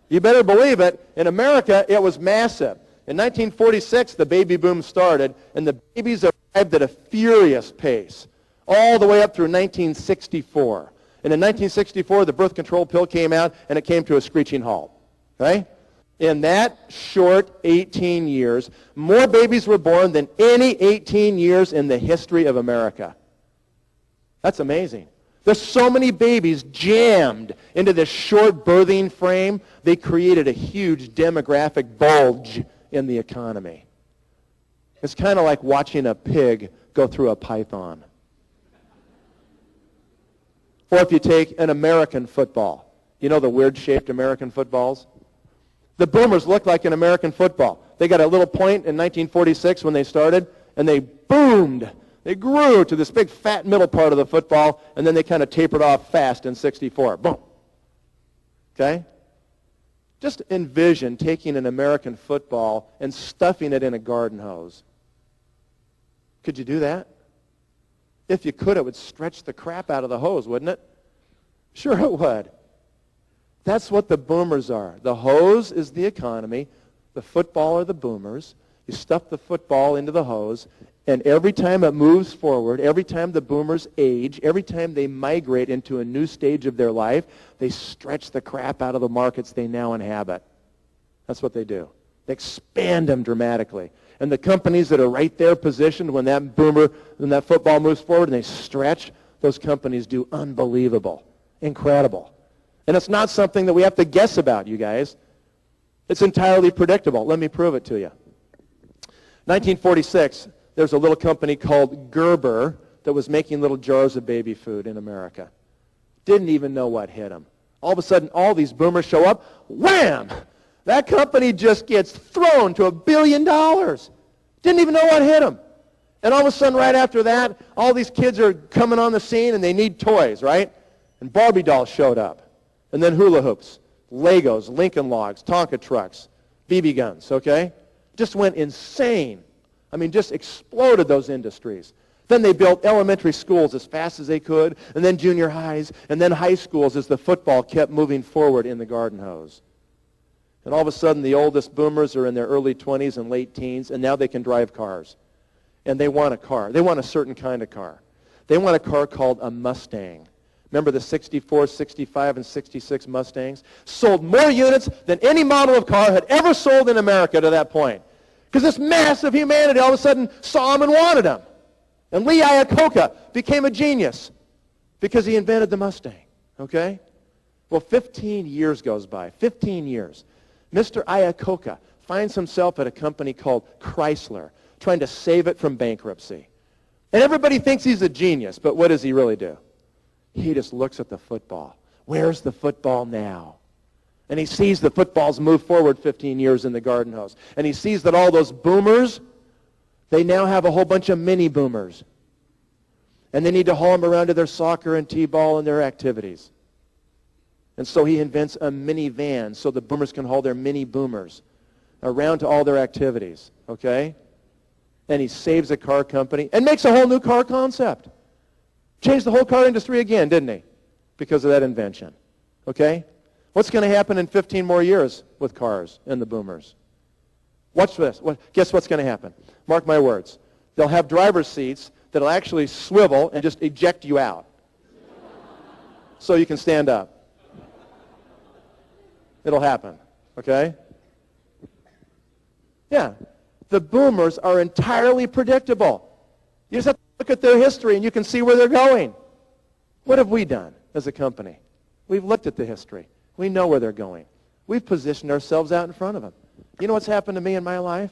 You better believe it. In America, it was massive. In 1946, the baby boom started, and the babies arrived at a furious pace, all the way up through 1964. And in 1964, the birth control pill came out, and it came to a screeching halt. Okay? In that short 18 years, more babies were born than any 18 years in the history of America. That's amazing. There's so many babies jammed into this short birthing frame, they created a huge demographic bulge in the economy. It's kind of like watching a pig go through a python. Or if you take an American football, you know the weird-shaped American footballs? The boomers look like an American football. They got a little point in 1946 when they started, and they boomed. They grew to this big fat middle part of the football, and then they kind of tapered off fast in 64. Boom. Okay? Just envision taking an American football and stuffing it in a garden hose. Could you do that? If you could, it would stretch the crap out of the hose, wouldn't it? Sure it would. That's what the boomers are. The hose is the economy. The football are the boomers. You stuff the football into the hose, and every time it moves forward, every time the boomers age, every time they migrate into a new stage of their life, they stretch the crap out of the markets they now inhabit. That's what they do. They expand them dramatically. And the companies that are right there positioned when that football moves forward and they stretch, those companies do unbelievable, incredible. And it's not something that we have to guess about, you guys. It's entirely predictable. Let me prove it to you. 1946, there's a little company called Gerber that was making little jars of baby food in America. Didn't even know what hit them. All of a sudden, all these boomers show up. Wham! That company just gets thrown to $1 billion. Didn't even know what hit them. And all of a sudden, right after that, all these kids are coming on the scene and they need toys, right? And Barbie dolls showed up. And then hula hoops, Legos, Lincoln Logs, Tonka trucks, BB guns, okay? Just went insane. I mean, just exploded those industries. Then they built elementary schools as fast as they could, and then junior highs, and then high schools as the football kept moving forward in the garden hose. And all of a sudden, the oldest boomers are in their early 20s and late teens, and now they can drive cars. And they want a car. They want a certain kind of car. They want a car called a Mustang. Remember the 64, 65, and 66 Mustangs? Sold more units than any model of car had ever sold in America to that point. Because this mass of humanity all of a sudden saw them and wanted them. And Lee Iacocca became a genius because he invented the Mustang. Okay? Well, 15 years goes by. 15 years. Mr. Iacocca finds himself at a company called Chrysler, trying to save it from bankruptcy. And everybody thinks he's a genius, but what does he really do? He just looks at the football. Where's the football now? And he sees the footballs move forward 15 years in the garden hose. And he sees that all those boomers, they now have a whole bunch of mini boomers. And they need to haul them around to their soccer and t-ball and their activities. And so he invents a minivan so the boomers can haul their mini boomers around to all their activities. Okay? And he saves a car company and makes a whole new car concept. Changed the whole car industry again, didn't he? Because of that invention. Okay? What's going to happen in 15 more years with cars and the boomers? Watch this. Guess what's going to happen? Mark my words. They'll have driver's seats that'll actually swivel and just eject you out so you can stand up. It'll happen. Okay? Yeah. The boomers are entirely predictable. You just have to look at their history and you can see where they're going. What have we done as a company? We've looked at the history. We know where they're going. We've positioned ourselves out in front of them. You know what's happened to me in my life?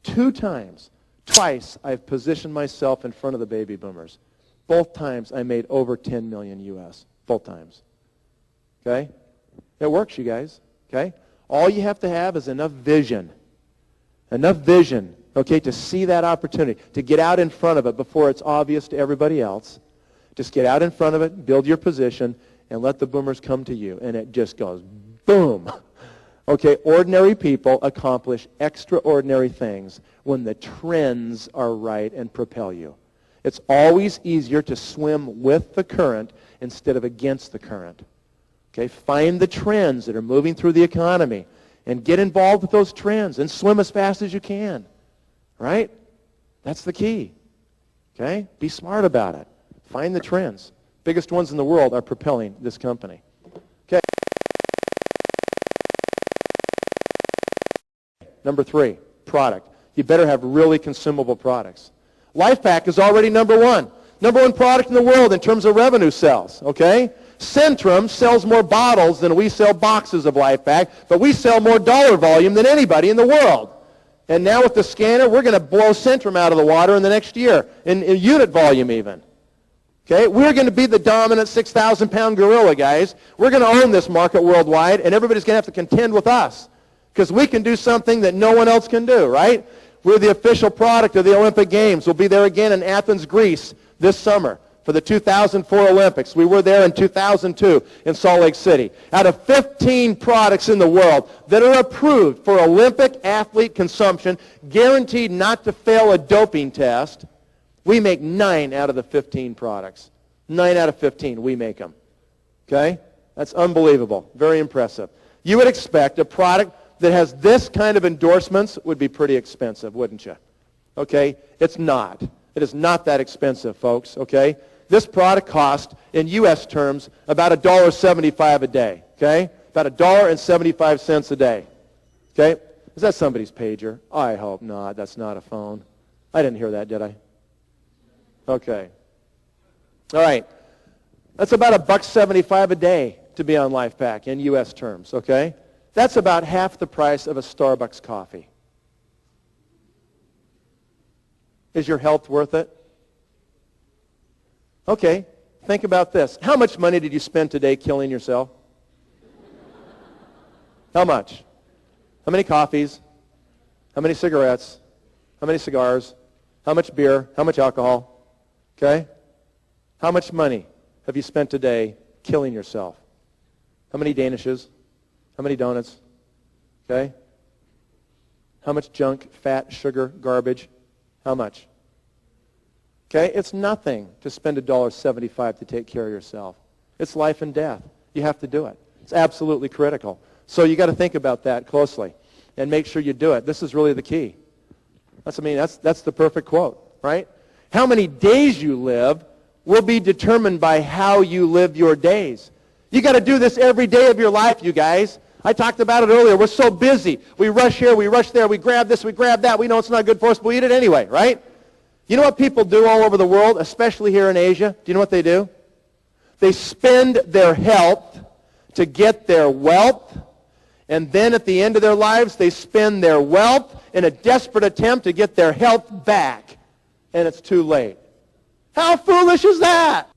2 times. Twice I've positioned myself in front of the baby boomers. Both times I made over 10 million U.S. Both times. Okay? It works, you guys, okay? All you have to have is enough vision, okay, to see that opportunity, to get out in front of it before it's obvious to everybody else. Just get out in front of it, build your position, and let the boomers come to you. And it just goes boom. Okay, ordinary people accomplish extraordinary things when the trends are right and propel you. It's always easier to swim with the current instead of against the current. Okay, find the trends that are moving through the economy and get involved with those trends and swim as fast as you can. Right? That's the key. Okay? Be smart about it. Find the trends. Biggest ones in the world are propelling this company. Okay. Number 3, product. You better have really consumable products. LifePak is already number 1. Number 1 product in the world in terms of revenue sales. Okay? Centrum sells more bottles than we sell boxes of LifePak, but we sell more dollar volume than anybody in the world. And now with the scanner, we're going to blow Centrum out of the water in the next year, in unit volume even. Okay, we're going to be the dominant 6,000-pound gorilla, guys. We're going to own this market worldwide, and everybody's going to have to contend with us because we can do something that no one else can do, right? We're the official product of the Olympic Games. We'll be there again in Athens, Greece this summer for the 2004 Olympics. We were there in 2002 in Salt Lake City. Out of 15 products in the world that are approved for Olympic athlete consumption, guaranteed not to fail a doping test, we make 9 out of the 15 products. 9 out of 15, we make them. Okay? That's unbelievable. Very impressive. You would expect a product that has this kind of endorsements would be pretty expensive, wouldn't you? Okay? It's not. It is not that expensive, folks. Okay? This product costs, in U.S. terms, about $1.75 a day. Okay? About $1.75 a day. Okay? Is that somebody's pager? I hope not. That's not a phone. I didn't hear that, did I? Okay. All right. That's about $1.75 a day to be on LifePak in U.S. terms, okay? That's about half the price of a Starbucks coffee. Is your health worth it? Okay. Think about this. How much money did you spend today killing yourself? How much? How many coffees? How many cigarettes? How many cigars? How much beer? How much alcohol? Okay? How much money have you spent today killing yourself? How many Danishes? How many donuts? Okay? How much junk, fat, sugar, garbage? How much? Okay? It's nothing to spend $1.75 to take care of yourself. It's life and death. You have to do it. It's absolutely critical. So you got to think about that closely and make sure you do it. This is really the key. That's the perfect quote, right? How many days you live will be determined by how you live your days. You got to do this every day of your life, you guys. I talked about it earlier. We're so busy. We rush here, we rush there, we grab this, we grab that. We know it's not good for us, but we eat it anyway, right? You know what people do all over the world, especially here in Asia? Do you know what they do? They spend their health to get their wealth, and then at the end of their lives, they spend their wealth in a desperate attempt to get their health back. And it's too late. How foolish is that?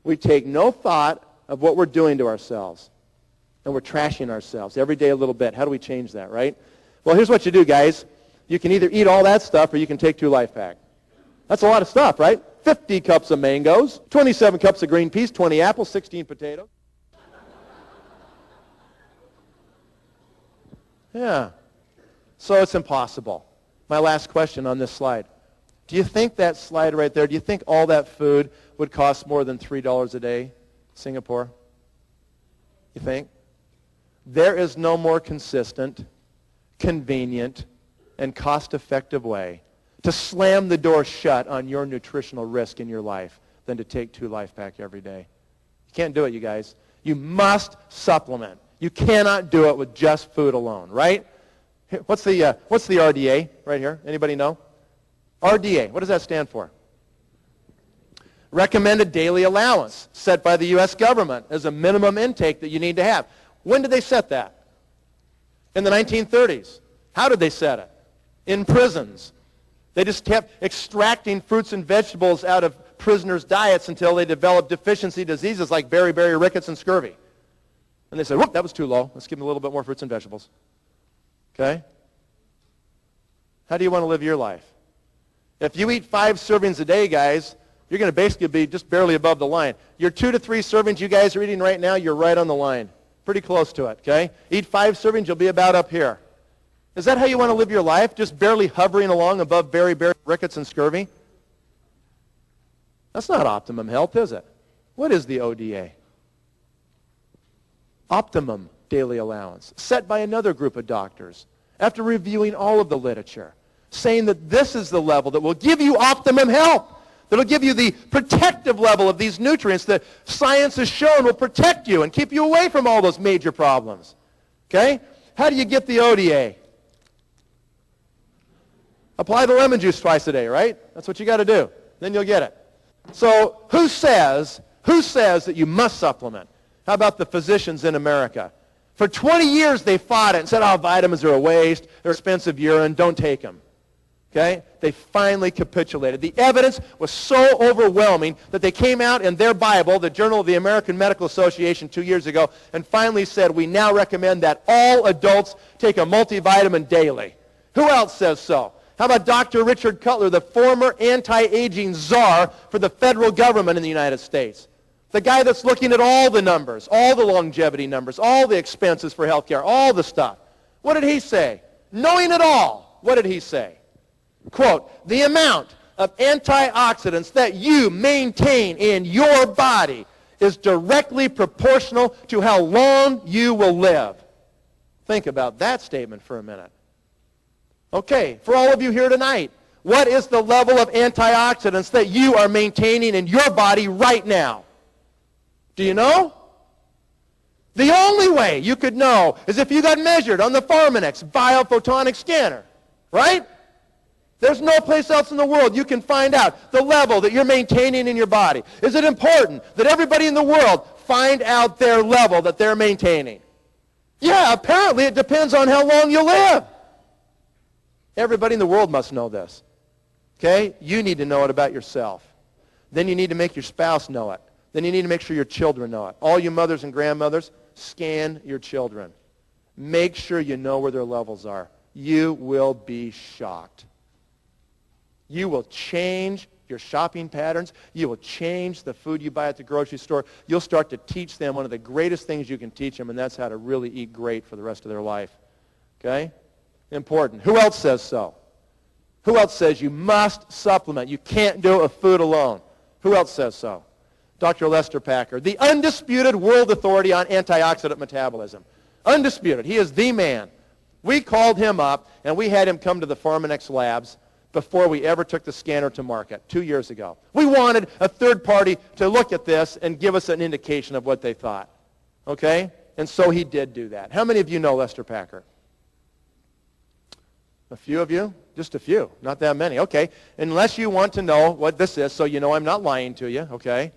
We take no thought of what we're doing to ourselves. And we're trashing ourselves every day a little bit. How do we change that, right? Well, here's what you do, guys. You can either eat all that stuff or you can take 2 LifePak. That's a lot of stuff, right? 50 cups of mangoes, 27 cups of green peas, 20 apples, 16 potatoes. Yeah. So it's impossible. My last question on this slide. Do you think that slide right there, do you think all that food would cost more than $3 a day, Singapore? You think? There is no more consistent, convenient, and cost-effective way to slam the door shut on your nutritional risk in your life than to take 2 LifePak every day. You can't do it, you guys. You must supplement. You cannot do it with just food alone, right? What's the RDA right here? Anybody know? RDA, what does that stand for? Recommended daily allowance set by the U.S. government as a minimum intake that you need to have. When did they set that? In the 1930s. How did they set it? In prisons. They just kept extracting fruits and vegetables out of prisoners' diets until they developed deficiency diseases like beriberi, rickets, and scurvy. And they said, whoop, that was too low. Let's give them a little bit more fruits and vegetables. Okay? How do you want to live your life? If you eat 5 servings a day, guys, you're going to basically be just barely above the line. Your 2 to 3 servings you guys are eating right now, you're right on the line. Pretty close to it, okay? Eat 5 servings, you'll be about up here. Is that how you want to live your life? Just barely hovering along above beriberi, rickets, and scurvy? That's not optimum health, is it? What is the ODA? Optimum daily allowance, set by another group of doctors after reviewing all of the literature, saying that this is the level that will give you optimum health, that will give you the protective level of these nutrients that science has shown will protect you and keep you away from all those major problems. Okay? How do you get the ODA? Apply the lemon juice twice a day, right? That's what you got to do. Then you'll get it. So who says that you must supplement? How about the physicians in America? For 20 years they fought it and said, oh, vitamins are a waste, they're expensive urine, don't take them. Okay? They finally capitulated. The evidence was so overwhelming that they came out in their Bible, the Journal of the American Medical Association 2 years ago, and finally said, we now recommend that all adults take a multivitamin daily. Who else says so? How about Dr. Richard Cutler, the former anti-aging czar for the federal government in the United States? The guy that's looking at all the numbers, all the longevity numbers, all the expenses for health care, all the stuff. What did he say? Knowing it all, what did he say? Quote, the amount of antioxidants that you maintain in your body is directly proportional to how long you will live. Think about that statement for a minute. Okay, for all of you here tonight, what is the level of antioxidants that you are maintaining in your body right now? Do you know? The only way you could know is if you got measured on the Pharmanex biophotonic scanner, right? There's no place else in the world you can find out the level that you're maintaining in your body. Is it important that everybody in the world find out their level that they're maintaining? Yeah, apparently it depends on how long you live. Everybody in the world must know this. Okay? You need to know it about yourself. Then you need to make your spouse know it. Then you need to make sure your children know it. All you mothers and grandmothers, scan your children. Make sure you know where their levels are. You will be shocked. You will change your shopping patterns. You will change the food you buy at the grocery store. You'll start to teach them one of the greatest things you can teach them, and that's how to really eat great for the rest of their life. Okay? Important. Who else says so? Who else says you must supplement? You can't do it with food alone. Who else says so? Dr. Lester Packer, the undisputed world authority on antioxidant metabolism. Undisputed. He is the man. We called him up, and we had him come to the Pharmanex labs before we ever took the scanner to market 2 years ago. We wanted a third party to look at this and give us an indication of what they thought. Okay? And so he did do that. How many of you know Lester Packer? A few of you? Just a few. Not that many. Okay. Unless you want to know what this is, so you know I'm not lying to you. Okay?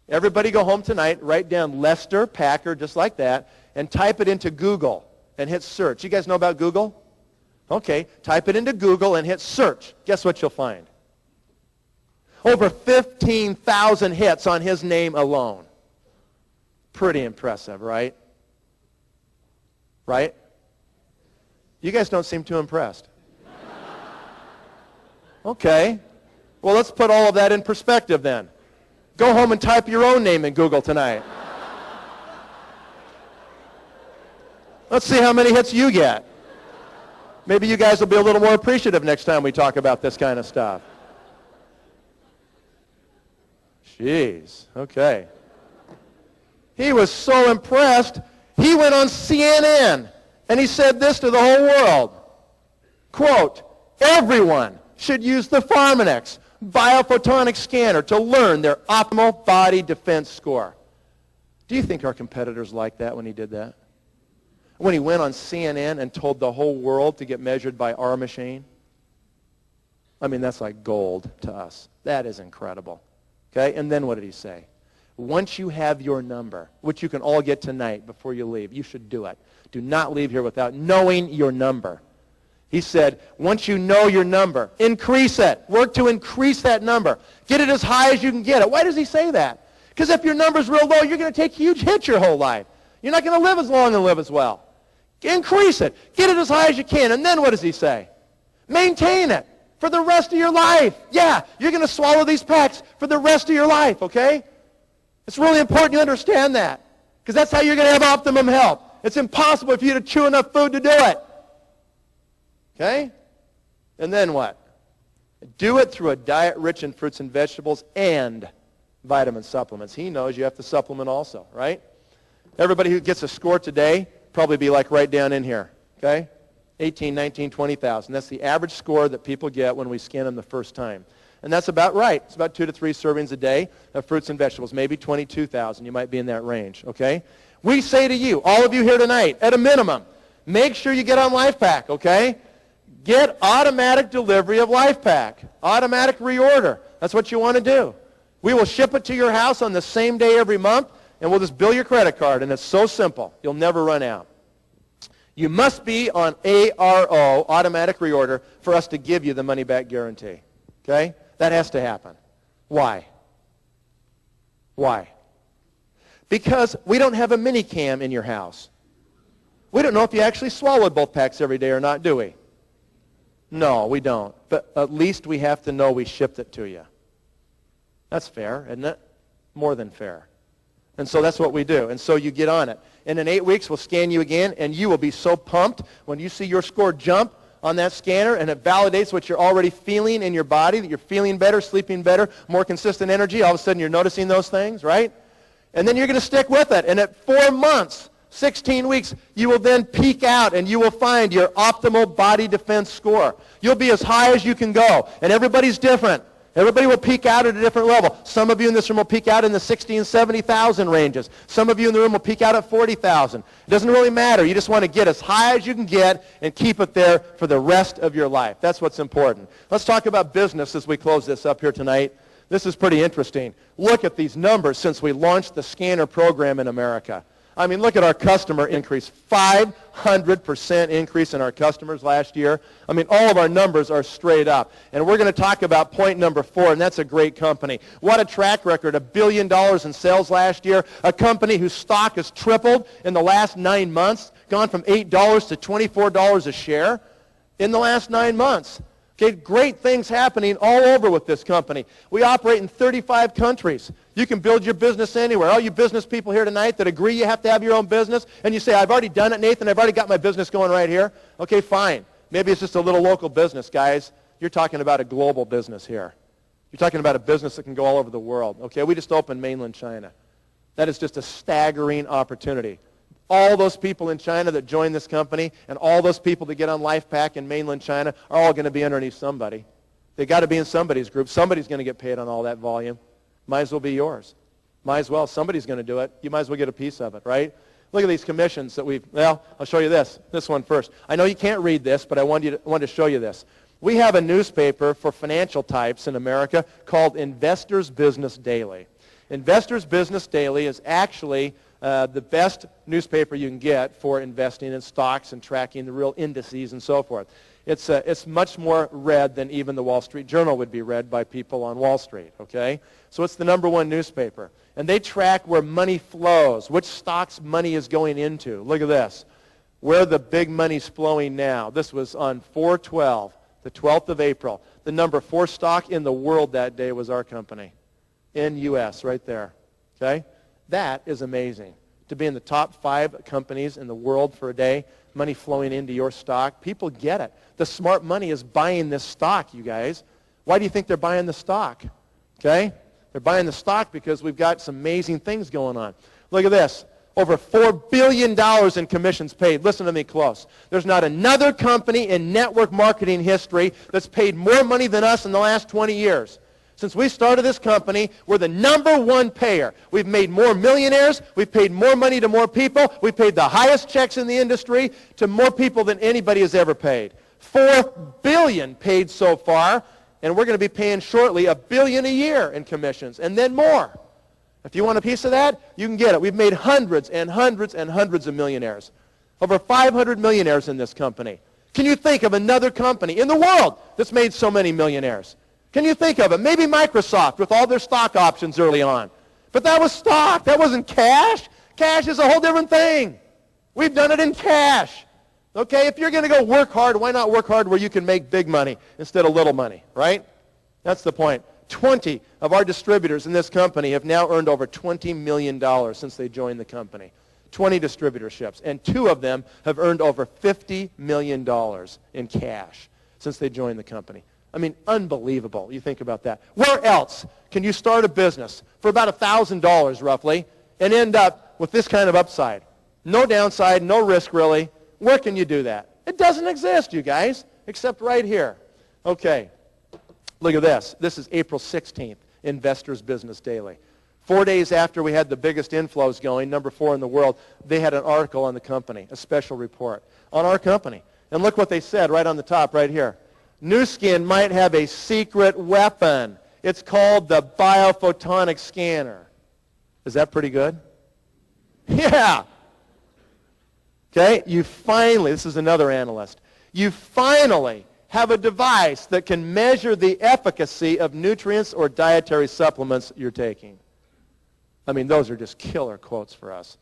Everybody go home tonight, write down Lester Packer, just like that, and type it into Google and hit search. You guys know about Google? Okay. Type it into Google and hit search. Guess what you'll find? Over 15,000 hits on his name alone. Pretty impressive, right? Right? You guys don't seem too impressed. Okay. Well, let's put all of that in perspective then. Go home and type your own name in Google tonight. Let's see how many hits you get. Maybe you guys will be a little more appreciative next time we talk about this kind of stuff. Jeez. Okay. He was so impressed, he went on CNN. And he said this to the whole world. Quote, everyone should use the Pharmanex biophotonic scanner to learn their optimal body defense score. Do you think our competitors liked that when he did that? When he went on CNN and told the whole world to get measured by our machine? I mean, that's like gold to us. That is incredible. Okay? And then what did he say? Once you have your number, which you can all get tonight before you leave, you should do it. Do not leave here without knowing your number. He said, once you know your number, increase it. Work to increase that number. Get it as high as you can get it. Why does he say that? Because if your number's real low, you're going to take huge hits your whole life. You're not going to live as long and live as well. Increase it. Get it as high as you can. And then what does he say? Maintain it for the rest of your life. Yeah, you're going to swallow these packs for the rest of your life, okay? It's really important you understand that, because that's how you're going to have optimum health. It's impossible for you to chew enough food to do it. Okay? And then what? Do it through a diet rich in fruits and vegetables and vitamin supplements. He knows you have to supplement also, right? Everybody who gets a score today probably be like right down in here, okay? 18, 19, 20,000. That's the average score that people get when we scan them the first time. And that's about right. It's about 2 to 3 servings a day of fruits and vegetables, maybe 22,000. You might be in that range, okay? We say to you, all of you here tonight, at a minimum, make sure you get on LifePak, okay? Get automatic delivery of LifePak, automatic reorder. That's what you want to do. We will ship it to your house on the same day every month, and we'll just bill your credit card, and it's so simple. You'll never run out. You must be on ARO, automatic reorder, for us to give you the money-back guarantee, okay? That has to happen. Why? Why? Because we don't have a mini cam in your house. We don't know if you actually swallowed both packs every day or not, do we? No, we don't. But at least we have to know we shipped it to you. That's fair, isn't it? More than fair. And so that's what we do. And so you get on it. And in 8 weeks, we'll scan you again, and you will be so pumped when you see your score jump on that scanner, and it validates what you're already feeling in your body, that you're feeling better, sleeping better, more consistent energy. All of a sudden, you're noticing those things, right? And then you're going to stick with it. And at 4 months, 16 weeks, you will then peak out, and you will find your optimal body defense score. You'll be as high as you can go. And everybody's different. Everybody will peak out at a different level. Some of you in this room will peak out in the 60 and 70,000 ranges. Some of you in the room will peak out at 40,000. It doesn't really matter. You just want to get as high as you can get and keep it there for the rest of your life. That's what's important. Let's talk about business as we close this up here tonight. This is pretty interesting. Look at these numbers since we launched the scanner program in America. I mean, look at our customer increase. 500% increase in our customers last year. I mean, all of our numbers are straight up. And we're going to talk about point number 4, and that's a great company. What a track record. $1 billion in sales last year. A company whose stock has tripled in the last 9 months, gone from $8 to $24 a share in the last 9 months. Okay, great things happening all over with this company. We operate in 35 countries. You can build your business anywhere. All you business people here tonight that agree you have to have your own business, and you say, I've already done it, Nathan. I've already got my business going right here. Okay, fine. Maybe it's just a little local business, guys. You're talking about a global business here. You're talking about a business that can go all over the world. Okay, we just opened mainland China. That is just a staggering opportunity. All those people in China that join this company and all those people that get on LifePak in mainland China are all going to be underneath somebody. They've got to be in somebody's group. Somebody's going to get paid on all that volume. Might as well be yours. Might as well. Somebody's going to do it. You might as well get a piece of it, right? Look at these commissions that well, I'll show you this one first. I know you can't read this, but I wanted to show you this. We have a newspaper for financial types in America called Investors Business Daily. Investors Business Daily is actually the best newspaper you can get for investing in stocks and tracking the real indices and so forth. It's much more read than even the Wall Street Journal would be read by people on Wall Street, okay? So it's the /1 newspaper. And they track where money flows, which stocks money is going into. Look at this. Where the big money's flowing now. This was on 4/12, the 12th of April. The number 4 stock in the world that day was our company. In U.S., right there, okay? That is amazing. To be in the top 5 companies in the world for a day, money flowing into your stock. People get it. The smart money is buying this stock, you guys. Why do you think they're buying the stock? Okay? They're buying the stock because we've got some amazing things going on. Look at this. Over $4 billion in commissions paid. Listen to me close. There's not another company in network marketing history that's paid more money than us in the last 20 years. Since we started this company, we're the #1 payer. We've made more millionaires. We've paid more money to more people. We've paid the highest checks in the industry to more people than anybody has ever paid. $4 billion paid so far, and we're going to be paying shortly $1 billion a year in commissions, and then more. If you want a piece of that, you can get it. We've made hundreds and hundreds and hundreds of millionaires. Over 500 millionaires in this company. Can you think of another company in the world that's made so many millionaires? Can you think of it? Maybe Microsoft with all their stock options early on. But that was stock. That wasn't cash. Cash is a whole different thing. We've done it in cash. Okay, if you're going to go work hard, why not work hard where you can make big money instead of little money, right? That's the point. 20 of our distributors in this company have now earned over $20 million since they joined the company. 20 distributorships. And 2 of them have earned over $50 million in cash since they joined the company. I mean, unbelievable. You think about that. Where else can you start a business for about $1,000 roughly and end up with this kind of upside? No downside, no risk really. Where can you do that? It doesn't exist, you guys, except right here. Okay, look at this. This is April 16th, Investors Business Daily. 4 days after we had the biggest inflows going, number 4 in the world, they had an article on the company, a special report on our company. And look what they said right on the top right here. Nu Skin might have a secret weapon. It's called the biophotonic scanner. Is that pretty good? Yeah. Okay, you finally, this is another analyst, you finally have a device that can measure the efficacy of nutrients or dietary supplements you're taking. I mean, those are just killer quotes for us.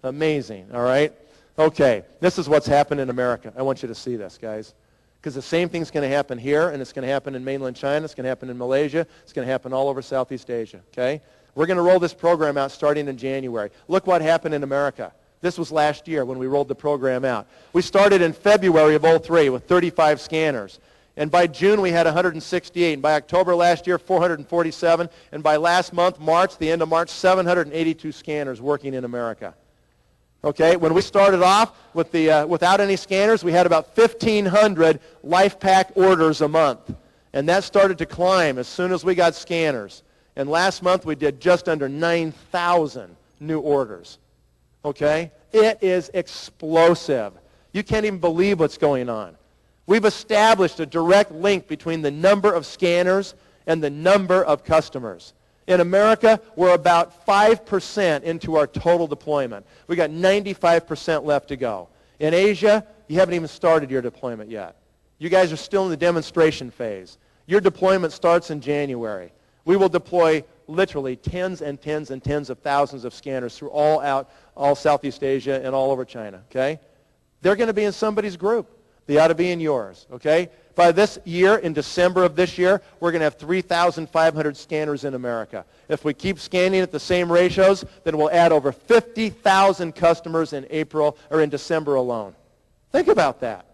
Amazing, all right? Okay, this is what's happened in America. I want you to see this, guys. Because the same thing's going to happen here, and it's going to happen in mainland China, it's going to happen in Malaysia, it's going to happen all over Southeast Asia, okay? We're going to roll this program out starting in January. Look what happened in America. This was last year when we rolled the program out. We started in February of 2003 with 35 scanners. And by June, we had 168. And by October last year, 447. And by last month, March, the end of March, 782 scanners working in America. Okay, when we started off with without any scanners, we had about 1,500 LifePak orders a month. And that started to climb as soon as we got scanners. And last month, we did just under 9,000 new orders. Okay? It is explosive. You can't even believe what's going on. We've established a direct link between the number of scanners and the number of customers. In America, we're about 5% into our total deployment. We got 95% left to go. In Asia, you haven't even started your deployment yet. You guys are still in the demonstration phase. Your deployment starts in January. We will deploy literally tens and tens and tens of thousands of scanners through all Southeast Asia and all over China, okay? They're going to be in somebody's group. They ought to be in yours, okay? By this year, in December of this year, we're going to have 3,500 scanners in America. If we keep scanning at the same ratios, then we'll add over 50,000 customers in April or in December alone. Think about that,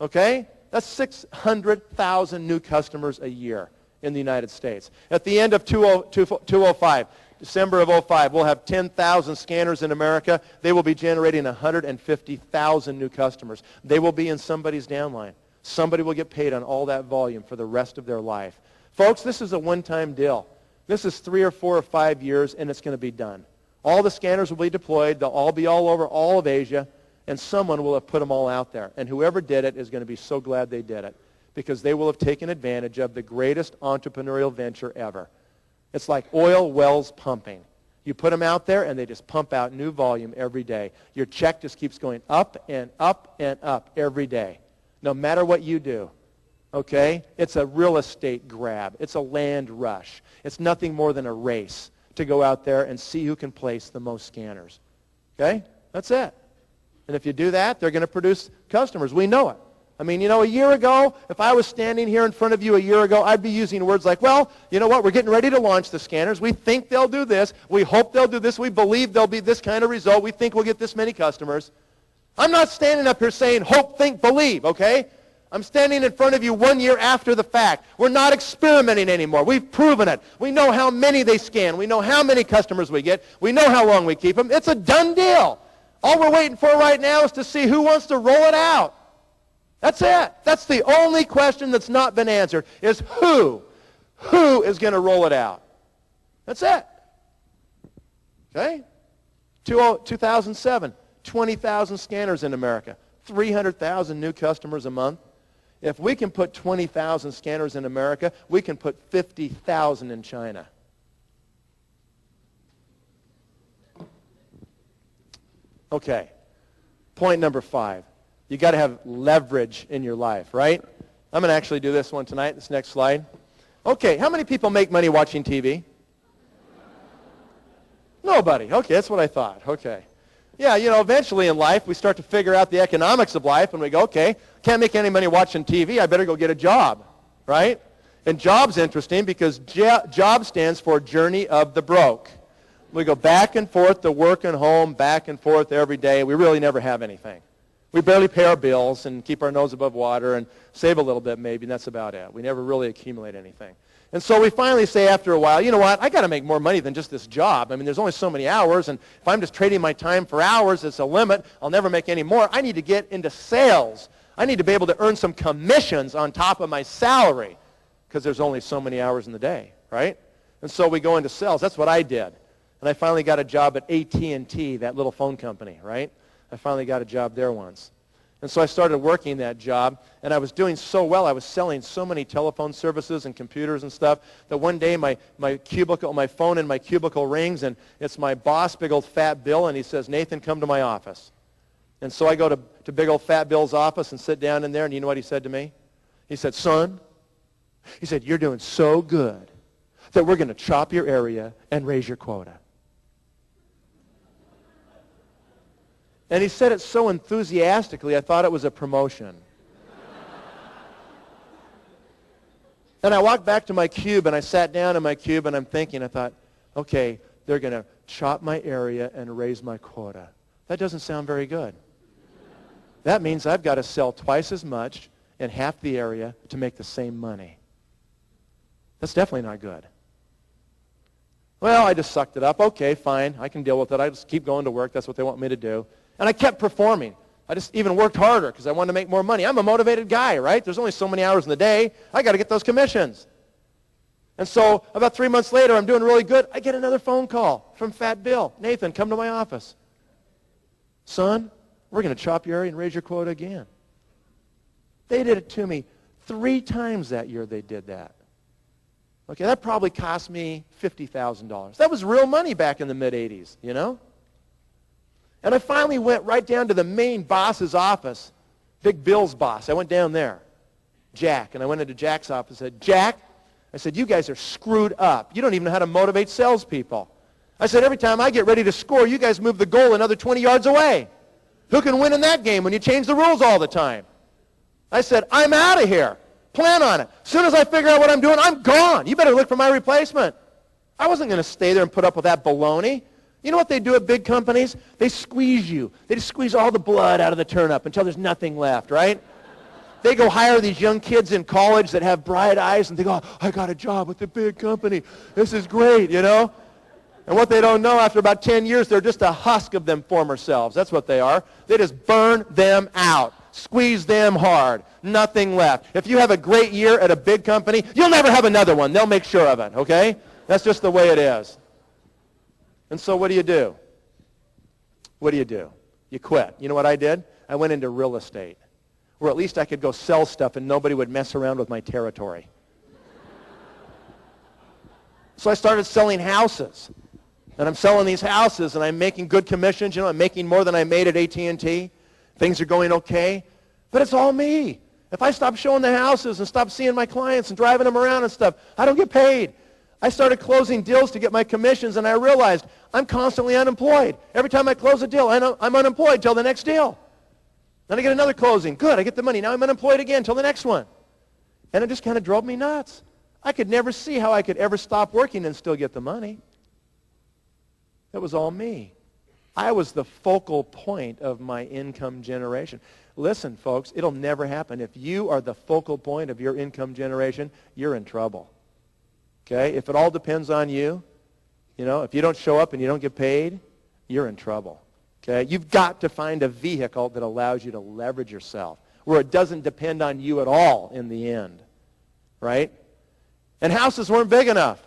okay? That's 600,000 new customers a year in the United States. At the end of 2005, December of 2005, we'll have 10,000 scanners in America. They will be generating 150,000 new customers. They will be in somebody's downline. Somebody will get paid on all that volume for the rest of their life. Folks, this is a one-time deal. This is 3 or 4 or 5 years, and it's going to be done. All the scanners will be deployed. They'll all be all over all of Asia, and someone will have put them all out there. And whoever did it is going to be so glad they did it, because they will have taken advantage of the greatest entrepreneurial venture ever. It's like oil wells pumping. You put them out there, and they just pump out new volume every day. Your check just keeps going up and up and up every day, no matter what you do. Okay? It's a real estate grab. It's a land rush. It's nothing more than a race to go out there and see who can place the most scanners. Okay? That's it. And if you do that, they're going to produce customers. We know it. I mean, you know, a year ago, if I was standing here in front of you a year ago, I'd be using words like, well, you know what, we're getting ready to launch the scanners. We think they'll do this. We hope they'll do this. We believe there'll be this kind of result. We think we'll get this many customers. I'm not standing up here saying hope, think, believe, okay? I'm standing in front of you 1 year after the fact. We're not experimenting anymore. We've proven it. We know how many they scan. We know how many customers we get. We know how long we keep them. It's a done deal. All we're waiting for right now is to see who wants to roll it out. That's it. That's the only question that's not been answered, is who? Who is going to roll it out? That's it. Okay? 2007, 20,000 scanners in America, 300,000 new customers a month. If we can put 20,000 scanners in America, we can put 50,000 in China. Okay. Point number 5. You got to have leverage in your life, right? I'm going to actually do this one tonight, this next slide. Okay, how many people make money watching TV? Nobody. Okay, that's what I thought. Okay. Yeah, eventually in life we start to figure out the economics of life and we go, okay, can't make any money watching TV, I better go get a job, right? And job's interesting because job stands for Journey of the Broke. We go back and forth to work and home, back and forth every day. We really never have anything. We barely pay our bills and keep our nose above water and save a little bit maybe, and that's about it. We never really accumulate anything. And so we finally say after a while, you know what, I got to make more money than just this job. I mean, there's only so many hours, and if I'm just trading my time for hours, it's a limit. I'll never make any more. I need to get into sales. I need to be able to earn some commissions on top of my salary because there's only so many hours in the day, right? And so we go into sales. That's what I did. And I finally got a job at AT&T, that little phone company, right? I finally got a job there once. And so I started working that job, and I was doing so well. I was selling so many telephone services and computers and stuff that one day my phone in my cubicle rings, and it's my boss, big old fat Bill, and he says, Nathan, come to my office. And so I go to big old fat Bill's office and sit down in there, and you know what he said to me? He said, son, he said, you're doing so good that we're going to chop your area and raise your quota. And he said it so enthusiastically, I thought it was a promotion. And I walked back to my cube, and I sat down in my cube, and I'm thinking, I thought, okay, they're going to chop my area and raise my quota. That doesn't sound very good. That means I've got to sell twice as much in half the area to make the same money. That's definitely not good. Well, I just sucked it up. Okay, fine, I can deal with it. I just keep going to work. That's what they want me to do. And I kept performing. I just even worked harder because I wanted to make more money. I'm a motivated guy, right? There's only so many hours in the day. I got to get those commissions. And so about 3 months later, I'm doing really good. I get another phone call from Fat Bill. Nathan, come to my office. Son, we're going to chop your area and raise your quota again. They did it to me 3 times that year they did that. Okay, that probably cost me $50,000. That was real money back in the mid-'80s, you know? And I finally went right down to the main boss's office, Big Bill's boss. I went down there, Jack, and I went into Jack's office and said, Jack, I said, you guys are screwed up. You don't even know how to motivate salespeople. I said, every time I get ready to score, you guys move the goal another 20 yards away. Who can win in that game when you change the rules all the time? I said, I'm out of here. Plan on it. As soon as I figure out what I'm doing, I'm gone. You better look for my replacement. I wasn't going to stay there and put up with that baloney. You know what they do at big companies? They squeeze you. They just squeeze all the blood out of the turnip until there's nothing left, right? They go hire these young kids in college that have bright eyes and they go, oh, I got a job with a big company. This is great, you know? And what they don't know, after about 10 years, they're just a husk of them former selves. That's what they are. They just burn them out. Squeeze them hard. Nothing left. If you have a great year at a big company, you'll never have another one. They'll make sure of it, okay? That's just the way it is. And so what do you do? What do? You quit. You know what I did? I went into real estate, where at least I could go sell stuff and nobody would mess around with my territory. So I started selling houses. And I'm selling these houses, and I'm making good commissions. You know, I'm making more than I made at AT&T. Things are going okay. But it's all me. If I stop showing the houses and stop seeing my clients and driving them around and stuff, I don't get paid. I started closing deals to get my commissions, and I realized I'm constantly unemployed. Every time I close a deal, I'm unemployed till the next deal. Then I get another closing. Good, I get the money. Now I'm unemployed again till the next one. And it just kind of drove me nuts. I could never see how I could ever stop working and still get the money. That was all me. I was the focal point of my income generation. Listen, folks, it'll never happen. If you are the focal point of your income generation, you're in trouble. Okay? If it all depends on you, you know, if you don't show up and you don't get paid, you're in trouble. Okay? You've got to find a vehicle that allows you to leverage yourself, where it doesn't depend on you at all in the end. Right? And houses weren't big enough.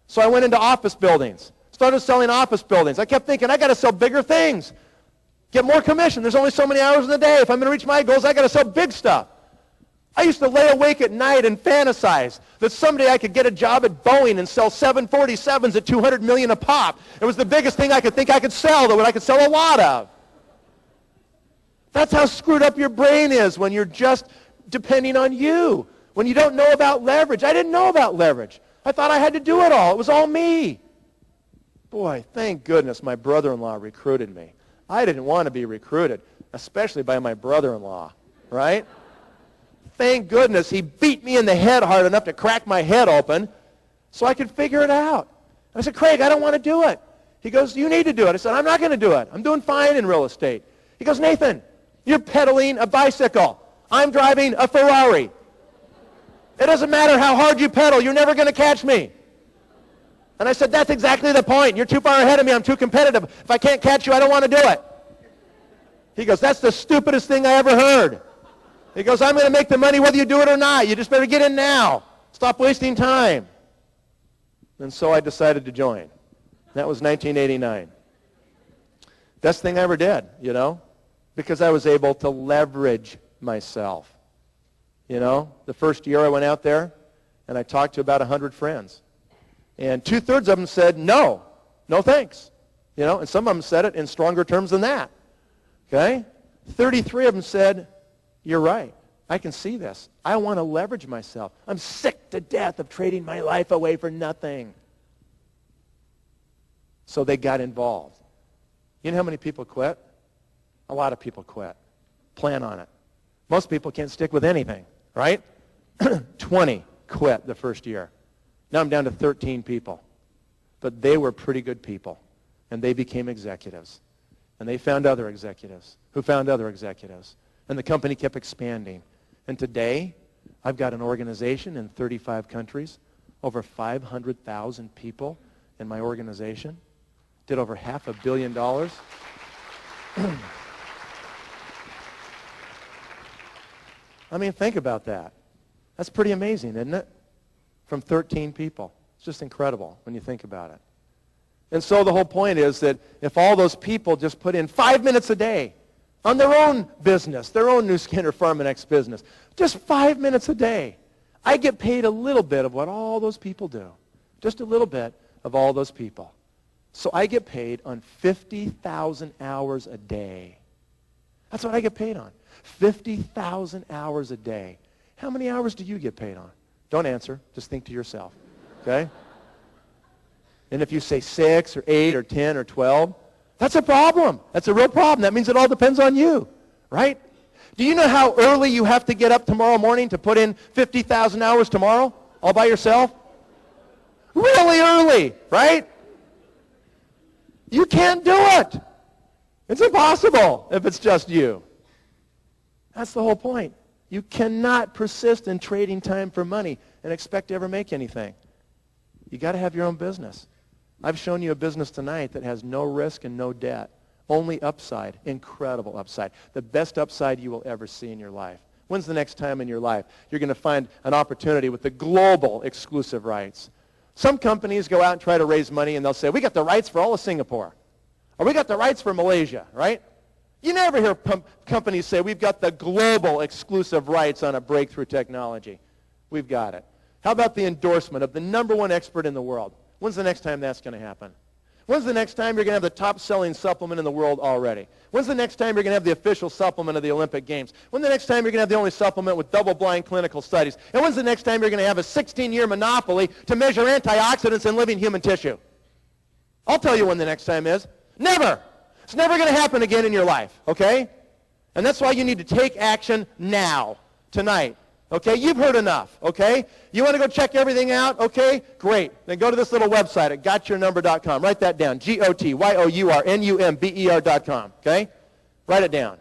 So I went into office buildings. Started selling office buildings. I kept thinking, I got to sell bigger things. Get more commission. There's only so many hours in the day. If I'm going to reach my goals, I got to sell big stuff. I used to lay awake at night and fantasize that someday I could get a job at Boeing and sell 747s at $200 million a pop. It was the biggest thing I could think I could sell, that I could sell a lot of. That's how screwed up your brain is when you're just depending on you, when you don't know about leverage. I didn't know about leverage. I thought I had to do it all. It was all me. Boy, thank goodness my brother-in-law recruited me. I didn't want to be recruited, especially by my brother-in-law, right? Thank goodness he beat me in the head hard enough to crack my head open so I could figure it out. I said, Craig, I don't want to do it. He goes, you need to do it. I said, I'm not going to do it. I'm doing fine in real estate. He goes, Nathan, you're pedaling a bicycle. I'm driving a Ferrari. It doesn't matter how hard you pedal. You're never going to catch me. And I said, that's exactly the point. You're too far ahead of me. I'm too competitive. If I can't catch you, I don't want to do it. He goes, that's the stupidest thing I ever heard. He goes, I'm going to make the money whether you do it or not. You just better get in now. Stop wasting time. And so I decided to join. That was 1989. Best thing I ever did, you know, because I was able to leverage myself. You know, the first year I went out there and I talked to about 100 friends. And 2/3 of them said, no thanks. You know, and some of them said it in stronger terms than that. Okay? 33 of them said, you're right. I can see this. I want to leverage myself. I'm sick to death of trading my life away for nothing. So they got involved. You know how many people quit? A lot of people quit. Plan on it. Most people can't stick with anything, right? 20 quit the first year. Now I'm down to 13 people. But they were pretty good people. And they became executives. And they found other executives who found other executives. And the company kept expanding. And today, I've got an organization in 35 countries, over 500,000 people in my organization, did over $500 million. I mean, think about that. That's pretty amazing, isn't it? From 13 people. It's just incredible when you think about it. And so the whole point is that if all those people just put in 5 minutes a day on their own business, their own New Skinner Farm and X business, just 5 minutes a day, I get paid a little bit of what all those people do. Just a little bit of all those people. So I get paid on 50,000 hours a day. That's what I get paid on. 50,000 hours a day. How many hours do you get paid on? Don't answer. Just think to yourself. Okay? And if you say 6 or 8 or 10 or 12, that's a problem. That's a real problem. That means it all depends on you, right? Do you know how early you have to get up tomorrow morning to put in 50,000 hours tomorrow all by yourself? Really early, right? You can't do it. It's impossible if it's just you. That's the whole point. You cannot persist in trading time for money and expect to ever make anything. You got to have your own business. I've shown you a business tonight that has no risk and no debt. Only upside. Incredible upside. The best upside you will ever see in your life. When's the next time in your life you're going to find an opportunity with the global exclusive rights? Some companies go out and try to raise money and they'll say, we got the rights for all of Singapore. Or we got the rights for Malaysia, right? You never hear companies say, we've got the global exclusive rights on a breakthrough technology. We've got it. How about the endorsement of the #1 expert in the world? When's the next time that's going to happen? When's the next time you're going to have the top-selling supplement in the world already? When's the next time you're going to have the official supplement of the Olympic Games? When's the next time you're going to have the only supplement with double-blind clinical studies? And when's the next time you're going to have a 16-year monopoly to measure antioxidants in living human tissue? I'll tell you when the next time is. Never! It's never going to happen again in your life, okay? And that's why you need to take action now, tonight. Okay, you've heard enough, okay? You want to go check everything out, okay? Great. Then go to this little website at gotyournumber.com. Write that down, GOTYOURNUMBER.com, okay? Write it down.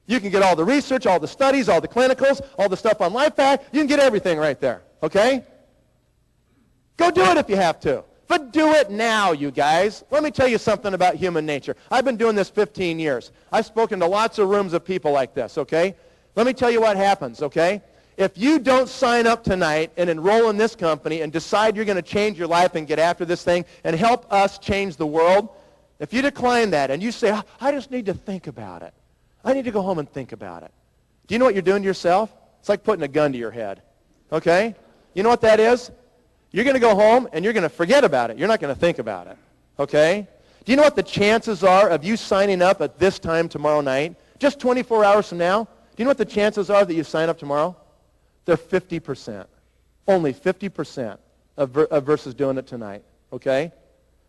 You can get all the research, all the studies, all the clinicals, all the stuff on LifePack. You can get everything right there, okay? Go do it if you have to. But do it now, you guys. Let me tell you something about human nature. I've been doing this 15 years. I've spoken to lots of rooms of people like this, okay? Let me tell you what happens, okay? If you don't sign up tonight and enroll in this company and decide you're going to change your life and get after this thing and help us change the world, if you decline that and you say, I just need to think about it. I need to go home and think about it. Do you know what you're doing to yourself? It's like putting a gun to your head, okay? You know what that is? You're going to go home and you're going to forget about it. You're not going to think about it, okay? Do you know what the chances are of you signing up at this time tomorrow night Just 24 hours from now, do you know what the chances are that you sign up tomorrow? They're 50%. Only 50% versus doing it tonight, okay?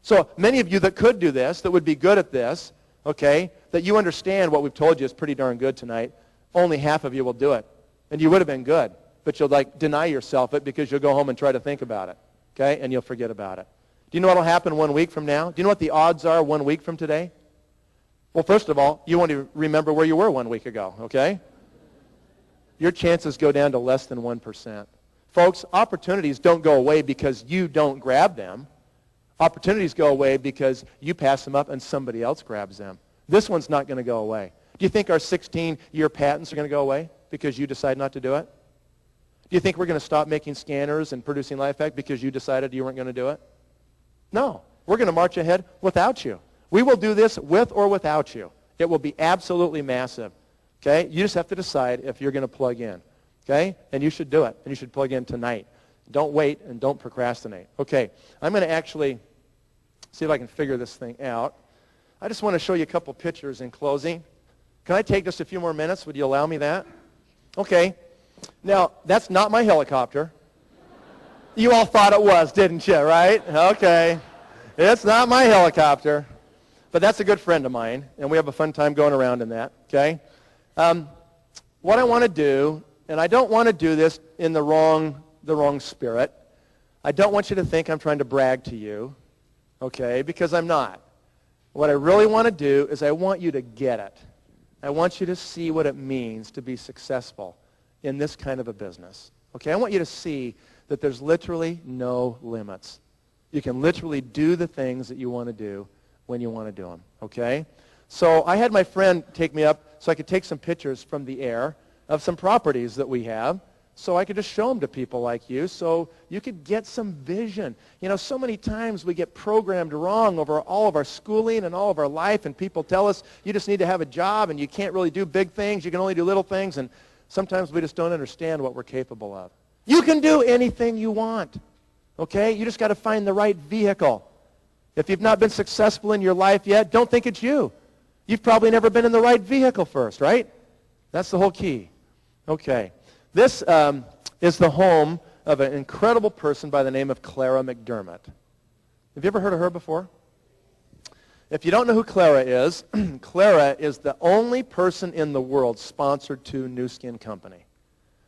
So many of you that could do this, that would be good at this, okay, that you understand what we've told you is pretty darn good tonight, only half of you will do it. And you would have been good, but you'll deny yourself it because you'll go home and try to think about it, okay, and you'll forget about it. Do you know what will happen 1 week from now? Do you know what the odds are 1 week from today? Well, first of all, you won't even remember where you were 1 week ago, okay? Your chances go down to less than 1%. Folks, opportunities don't go away because you don't grab them. Opportunities go away because you pass them up and somebody else grabs them. This one's not going to go away. Do you think our 16-year patents are going to go away because you decide not to do it? Do you think we're going to stop making scanners and producing life hack because you decided you weren't going to do it? No. We're going to march ahead without you. We will do this with or without you. It will be absolutely massive. Okay? You just have to decide if you're going to plug in. Okay? And you should do it. And you should plug in tonight. Don't wait and don't procrastinate. Okay. I'm going to actually see if I can figure this thing out. I just want to show you a couple pictures in closing. Can I take just a few more minutes? Would you allow me that? Okay. Now, that's not my helicopter. You all thought it was, didn't you, right? Okay. It's not my helicopter. But that's a good friend of mine, and we have a fun time going around in that, okay? What I want to do, and I don't want to do this in the wrong spirit. I don't want you to think I'm trying to brag to you, okay, because I'm not. What I really want to do is I want you to get it. I want you to see what it means to be successful in this kind of a business, okay? I want you to see that there's literally no limits. You can literally do the things that you want to do when you want to do them, okay? So I had my friend take me up so I could take some pictures from the air of some properties that we have so I could just show them to people like you so you could get some vision. You know, so many times we get programmed wrong over all of our schooling and all of our life, and people tell us you just need to have a job and you can't really do big things, you can only do little things, and sometimes we just don't understand what we're capable of. You can do anything you want, okay? You just got to find the right vehicle. If you've not been successful in your life yet, don't think it's you. You've probably never been in the right vehicle first, right? That's the whole key. Okay. This is the home of an incredible person by the name of Clara McDermott. Have you ever heard of her before? If you don't know who Clara is, Clara is the only person in the world sponsored to New Skin Company.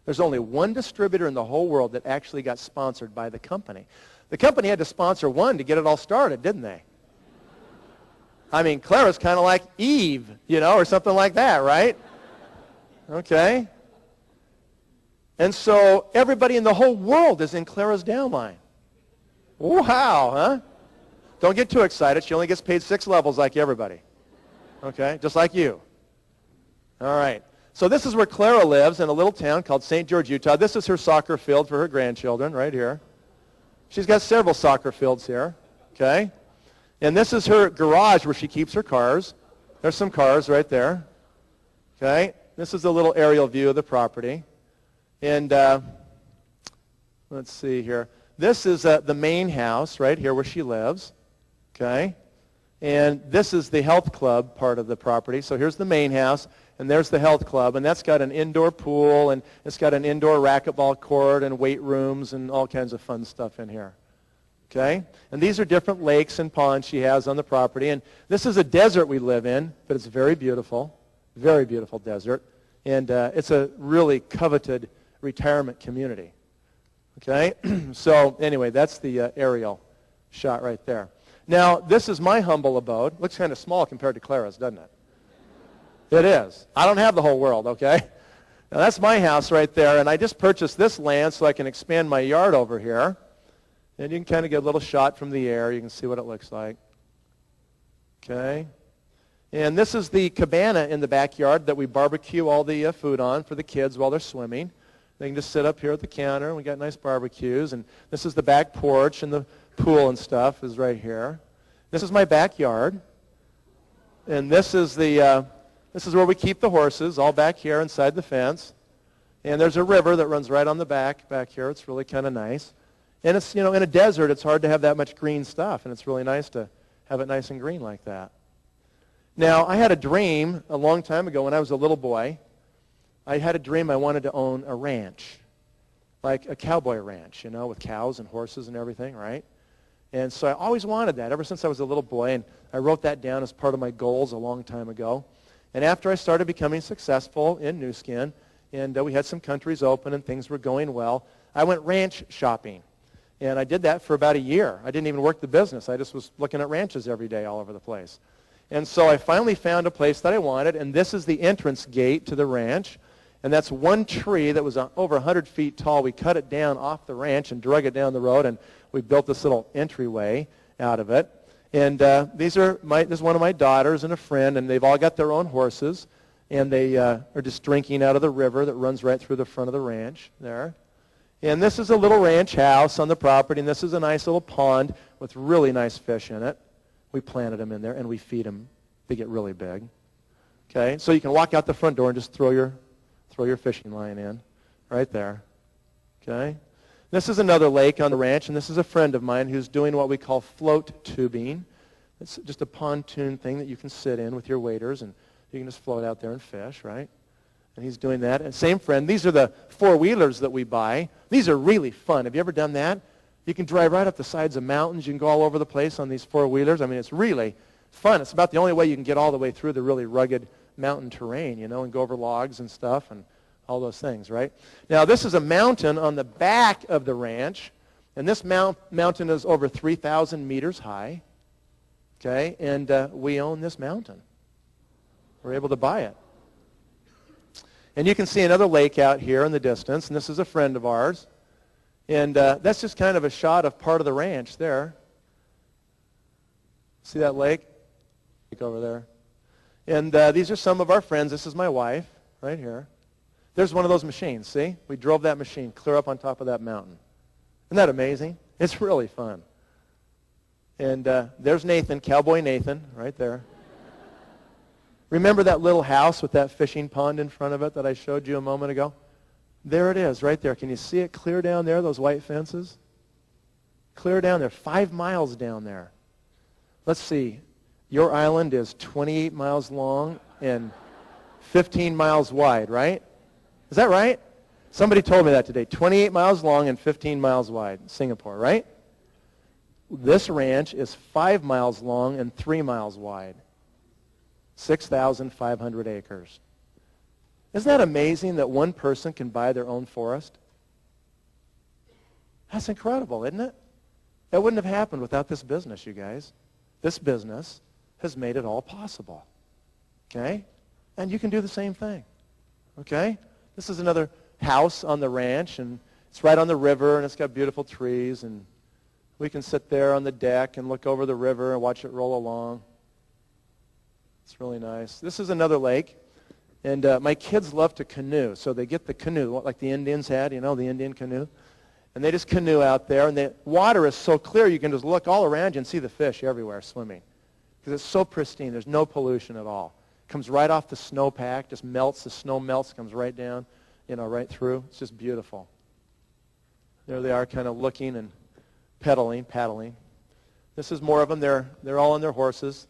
There's only one distributor in the whole world that actually got sponsored by the company. The company had to sponsor one to get it all started, didn't they? I mean, Clara's kind of like Eve, you know, or something like that, right? Okay. And so everybody in the whole world is in Clara's downline. Wow, huh? Don't get too excited. She only gets paid 6 levels like everybody. Okay, just like you. All right. So this is where Clara lives in a little town called St. George, Utah. This is her soccer field for her grandchildren right here. She's got several soccer fields here, okay? And this is her garage where she keeps her cars. There's some cars right there, okay? This is a little aerial view of the property. And let's see here. This is the main house right here where she lives, okay? And this is the health club part of the property. So here's the main house, and there's the health club, and that's got an indoor pool, and it's got an indoor racquetball court and weight rooms and all kinds of fun stuff in here. Okay? And these are different lakes and ponds she has on the property. And this is a desert we live in, but it's very beautiful desert. And it's a really coveted retirement community. Okay? So anyway, that's the aerial shot right there. Now, this is my humble abode. Looks kind of small compared to Clara's, doesn't it? It is. I don't have the whole world, okay? Now, that's my house right there, and I just purchased this land so I can expand my yard over here. And you can kind of get a little shot from the air. You can see what it looks like. Okay? And this is the cabana in the backyard that we barbecue all the food on for the kids while they're swimming. They can just sit up here at the counter, and we got nice barbecues. And this is the back porch, and the pool and stuff is right here. This is my backyard. And this is where we keep the horses, all back here inside the fence. And there's a river that runs right on the back here. It's really kind of nice. And it's, you know, in a desert, it's hard to have that much green stuff, and it's really nice to have it nice and green like that. Now, I had a dream a long time ago when I was a little boy. I had a dream I wanted to own a ranch, like a cowboy ranch, you know, with cows and horses and everything, right? And so I always wanted that ever since I was a little boy, and I wrote that down as part of my goals a long time ago. And after I started becoming successful in Nu Skin, and we had some countries open and things were going well, I went ranch shopping. And I did that for about a year. I didn't even work the business. I just was looking at ranches every day all over the place. And so I finally found a place that I wanted, and this is the entrance gate to the ranch. And that's one tree that was over 100 feet tall. We cut it down off the ranch and drug it down the road, and we built this little entryway out of it. And this is one of my daughters and a friend, and they've all got their own horses. And they are just drinking out of the river that runs right through the front of the ranch there. And this is a little ranch house on the property, and this is a nice little pond with really nice fish in it. We planted them in there, and we feed them. They get really big. Okay, so you can walk out the front door and just throw your fishing line in right there. Okay, this is another lake on the ranch, and this is a friend of mine who's doing what we call float tubing. It's just a pontoon thing that you can sit in with your waders, and you can just float out there and fish, right? And he's doing that. And same friend, these are the four-wheelers that we buy. These are really fun. Have you ever done that? You can drive right up the sides of mountains. You can go all over the place on these four-wheelers. I mean, it's really fun. It's about the only way you can get all the way through the really rugged mountain terrain, you know, and go over logs and stuff and all those things, right? Now, this is a mountain on the back of the ranch, and this mountain is over 3,000 meters high, okay? And we own this mountain. We're able to buy it. And you can see another lake out here in the distance, and this is a friend of ours. And that's just kind of a shot of part of the ranch there. See that lake? Lake over there. And these are some of our friends. This is my wife right here. There's one of those machines, see? We drove that machine clear up on top of that mountain. Isn't that amazing? It's really fun. And there's Nathan, Cowboy Nathan, right there. Remember that little house with that fishing pond in front of it that I showed you a moment ago? There it is, right there. Can you see it clear down there, those white fences? Clear down there, 5 miles down there. Let's see. Your island is 28 miles long and 15 miles wide, right? Is that right? Somebody told me that today. 28 miles long and 15 miles wide, Singapore, right? This ranch is 5 miles long and 3 miles wide. 6,500 acres. Isn't that amazing that one person can buy their own forest? That's incredible, isn't it? That wouldn't have happened without this business, you guys. This business has made it all possible. Okay? And you can do the same thing. Okay? This is another house on the ranch, and it's right on the river, and it's got beautiful trees, and we can sit there on the deck and look over the river and watch it roll along. It's really nice. This is another lake, and my kids love to canoe, so they get the canoe, like the Indians had, you know, the Indian canoe, and they just canoe out there, and the water is so clear you can just look all around you and see the fish everywhere swimming, because it's so pristine. There's no pollution at all. It comes right off the snowpack, just melts. The snow melts, comes right down, you know, right through. It's just beautiful. There they are, kind of looking and paddling. This is more of them. They're all on their horses.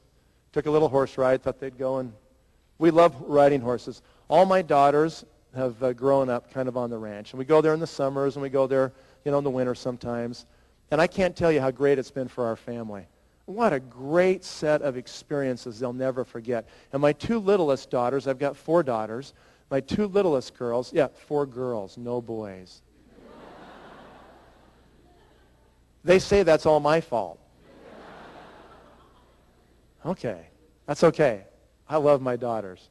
Took a little horse ride, thought they'd go, and we love riding horses. All my daughters have grown up kind of on the ranch, and we go there in the summers, and we go there, you know, in the winter sometimes. And I can't tell you how great it's been for our family. What a great set of experiences they'll never forget. And my two littlest daughters, I've got 4 daughters, my 2 littlest girls, 4 girls, no boys. They say that's all my fault. Okay, that's okay. I love my daughters.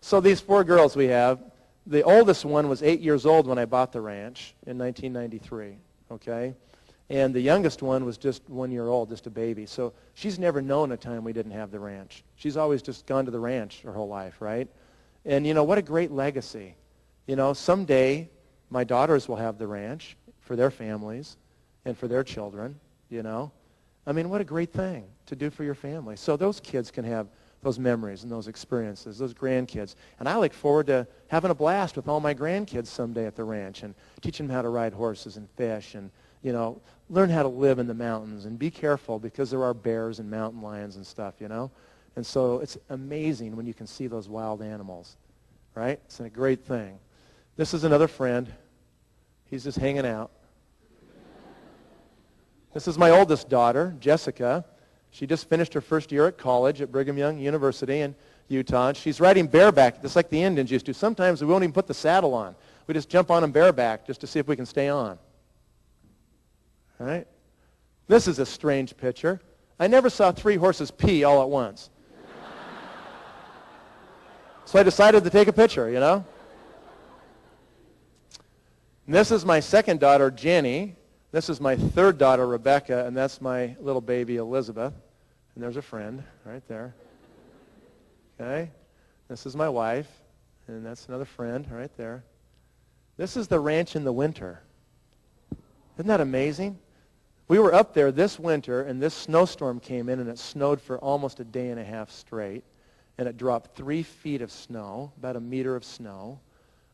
So these 4 girls we have, the oldest one was 8 years old when I bought the ranch in 1993, okay? And the youngest one was just 1 year old, just a baby. So she's never known a time we didn't have the ranch. She's always just gone to the ranch her whole life, right? And, you know, what a great legacy. You know, someday my daughters will have the ranch for their families and for their children, you know. I mean, what a great thing to do for your family. So those kids can have those memories and those experiences, those grandkids. And I look forward to having a blast with all my grandkids someday at the ranch and teaching them how to ride horses and fish and, you know, learn how to live in the mountains and be careful because there are bears and mountain lions and stuff, you know. And so it's amazing when you can see those wild animals, right? It's a great thing. This is another friend. He's just hanging out. This is my oldest daughter, Jessica. She just finished her first year at college at Brigham Young University in Utah. And she's riding bareback, just like the Indians used to. Sometimes we won't even put the saddle on. We just jump on them bareback just to see if we can stay on. All right? This is a strange picture. I never saw 3 horses pee all at once. So I decided to take a picture, you know. And this is my second daughter, Jenny. This is my third daughter, Rebecca, and that's my little baby, Elizabeth. And there's a friend right there. Okay? This is my wife, and that's another friend right there. This is the ranch in the winter. Isn't that amazing? We were up there this winter, and this snowstorm came in, and it snowed for almost a day and a half straight. And it dropped 3 feet of snow, about a meter of snow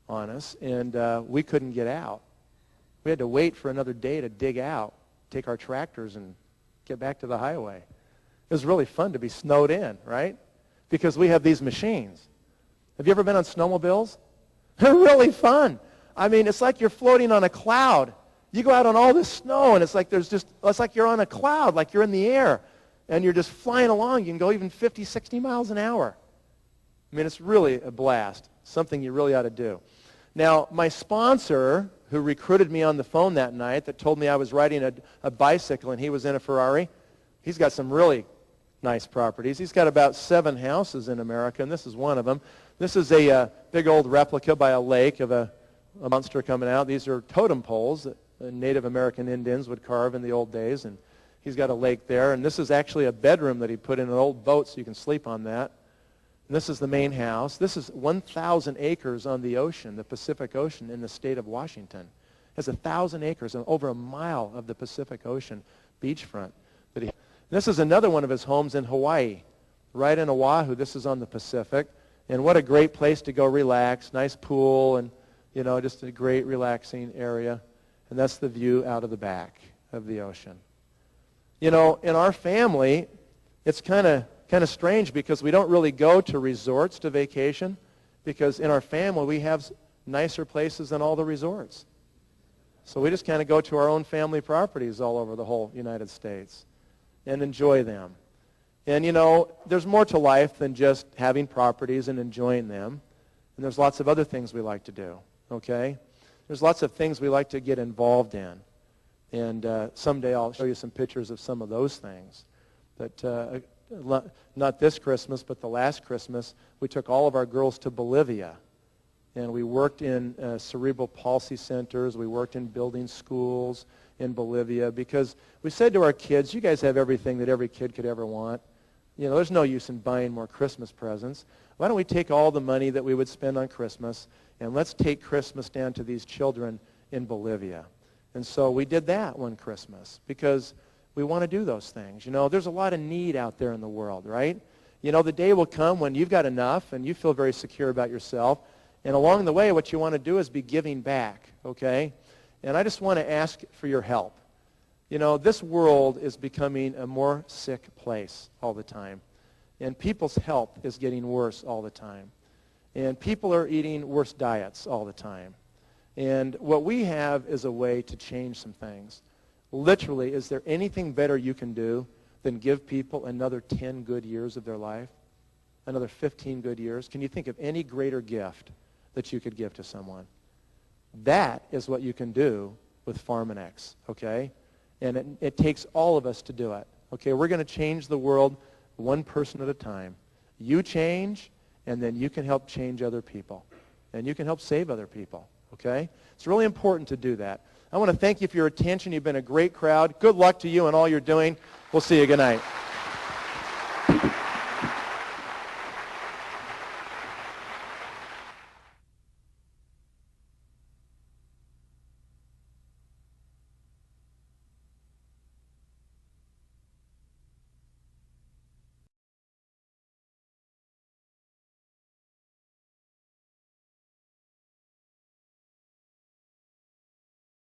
on us, and we couldn't get out. We had to wait for another day to dig out, take our tractors, and get back to the highway. It was really fun to be snowed in, right? Because we have these machines. Have you ever been on snowmobiles? They're really fun. I mean, it's like you're floating on a cloud. You go out on all this snow, and it's like it's like you're on a cloud, like you're in the air, and you're just flying along. You can go even 50, 60 miles an hour. I mean, it's really a blast, something you really ought to do. Now, my sponsor, who recruited me on the phone that night, that told me I was riding a bicycle and he was in a Ferrari, he's got some really nice properties. He's got about 7 houses in America, and this is one of them. This is a big old replica by a lake of a monster coming out. These are totem poles that Native American Indians would carve in the old days, and he's got a lake there. And this is actually a bedroom that he put in an old boat so you can sleep on that. And this is the main house. This is 1,000 acres on the ocean, the Pacific Ocean in the state of Washington. It has 1,000 acres and over a mile of the Pacific Ocean beachfront. This is another one of his homes in Hawaii, right in Oahu. This is on the Pacific. And what a great place to go relax. Nice pool and, you know, just a great relaxing area. And that's the view out of the back of the ocean. You know, in our family, it's kind of strange because we don't really go to resorts to vacation, because in our family we have nicer places than all the resorts. So we just kind of go to our own family properties all over the whole United States and enjoy them. And, you know, there's more to life than just having properties and enjoying them. And there's lots of other things we like to do, okay? There's lots of things we like to get involved in. And someday I'll show you some pictures of some of those things. But not this Christmas, but the last Christmas, we took all of our girls to Bolivia. And we worked in cerebral palsy centers. We worked in building schools in Bolivia, because we said to our kids, you guys have everything that every kid could ever want. You know, there's no use in buying more Christmas presents. Why don't we take all the money that we would spend on Christmas, and let's take Christmas down to these children in Bolivia. And so we did that one Christmas, because we want to do those things. You know, there's a lot of need out there in the world, right? You know, the day will come when you've got enough and you feel very secure about yourself. And along the way, what you want to do is be giving back, okay? And I just want to ask for your help. You know, this world is becoming a more sick place all the time. And people's health is getting worse all the time. And people are eating worse diets all the time. And what we have is a way to change some things. Literally, is there anything better you can do than give people another 10 good years of their life? Another 15 good years? Can you think of any greater gift that you could give to someone? That is what you can do with Pharmanex, okay? And it takes all of us to do it. Okay, we're going to change the world one person at a time. You change, and then you can help change other people. And you can help save other people, okay? It's really important to do that. I want to thank you for your attention. You've been a great crowd. Good luck to you in all you're doing. We'll see you. Good night.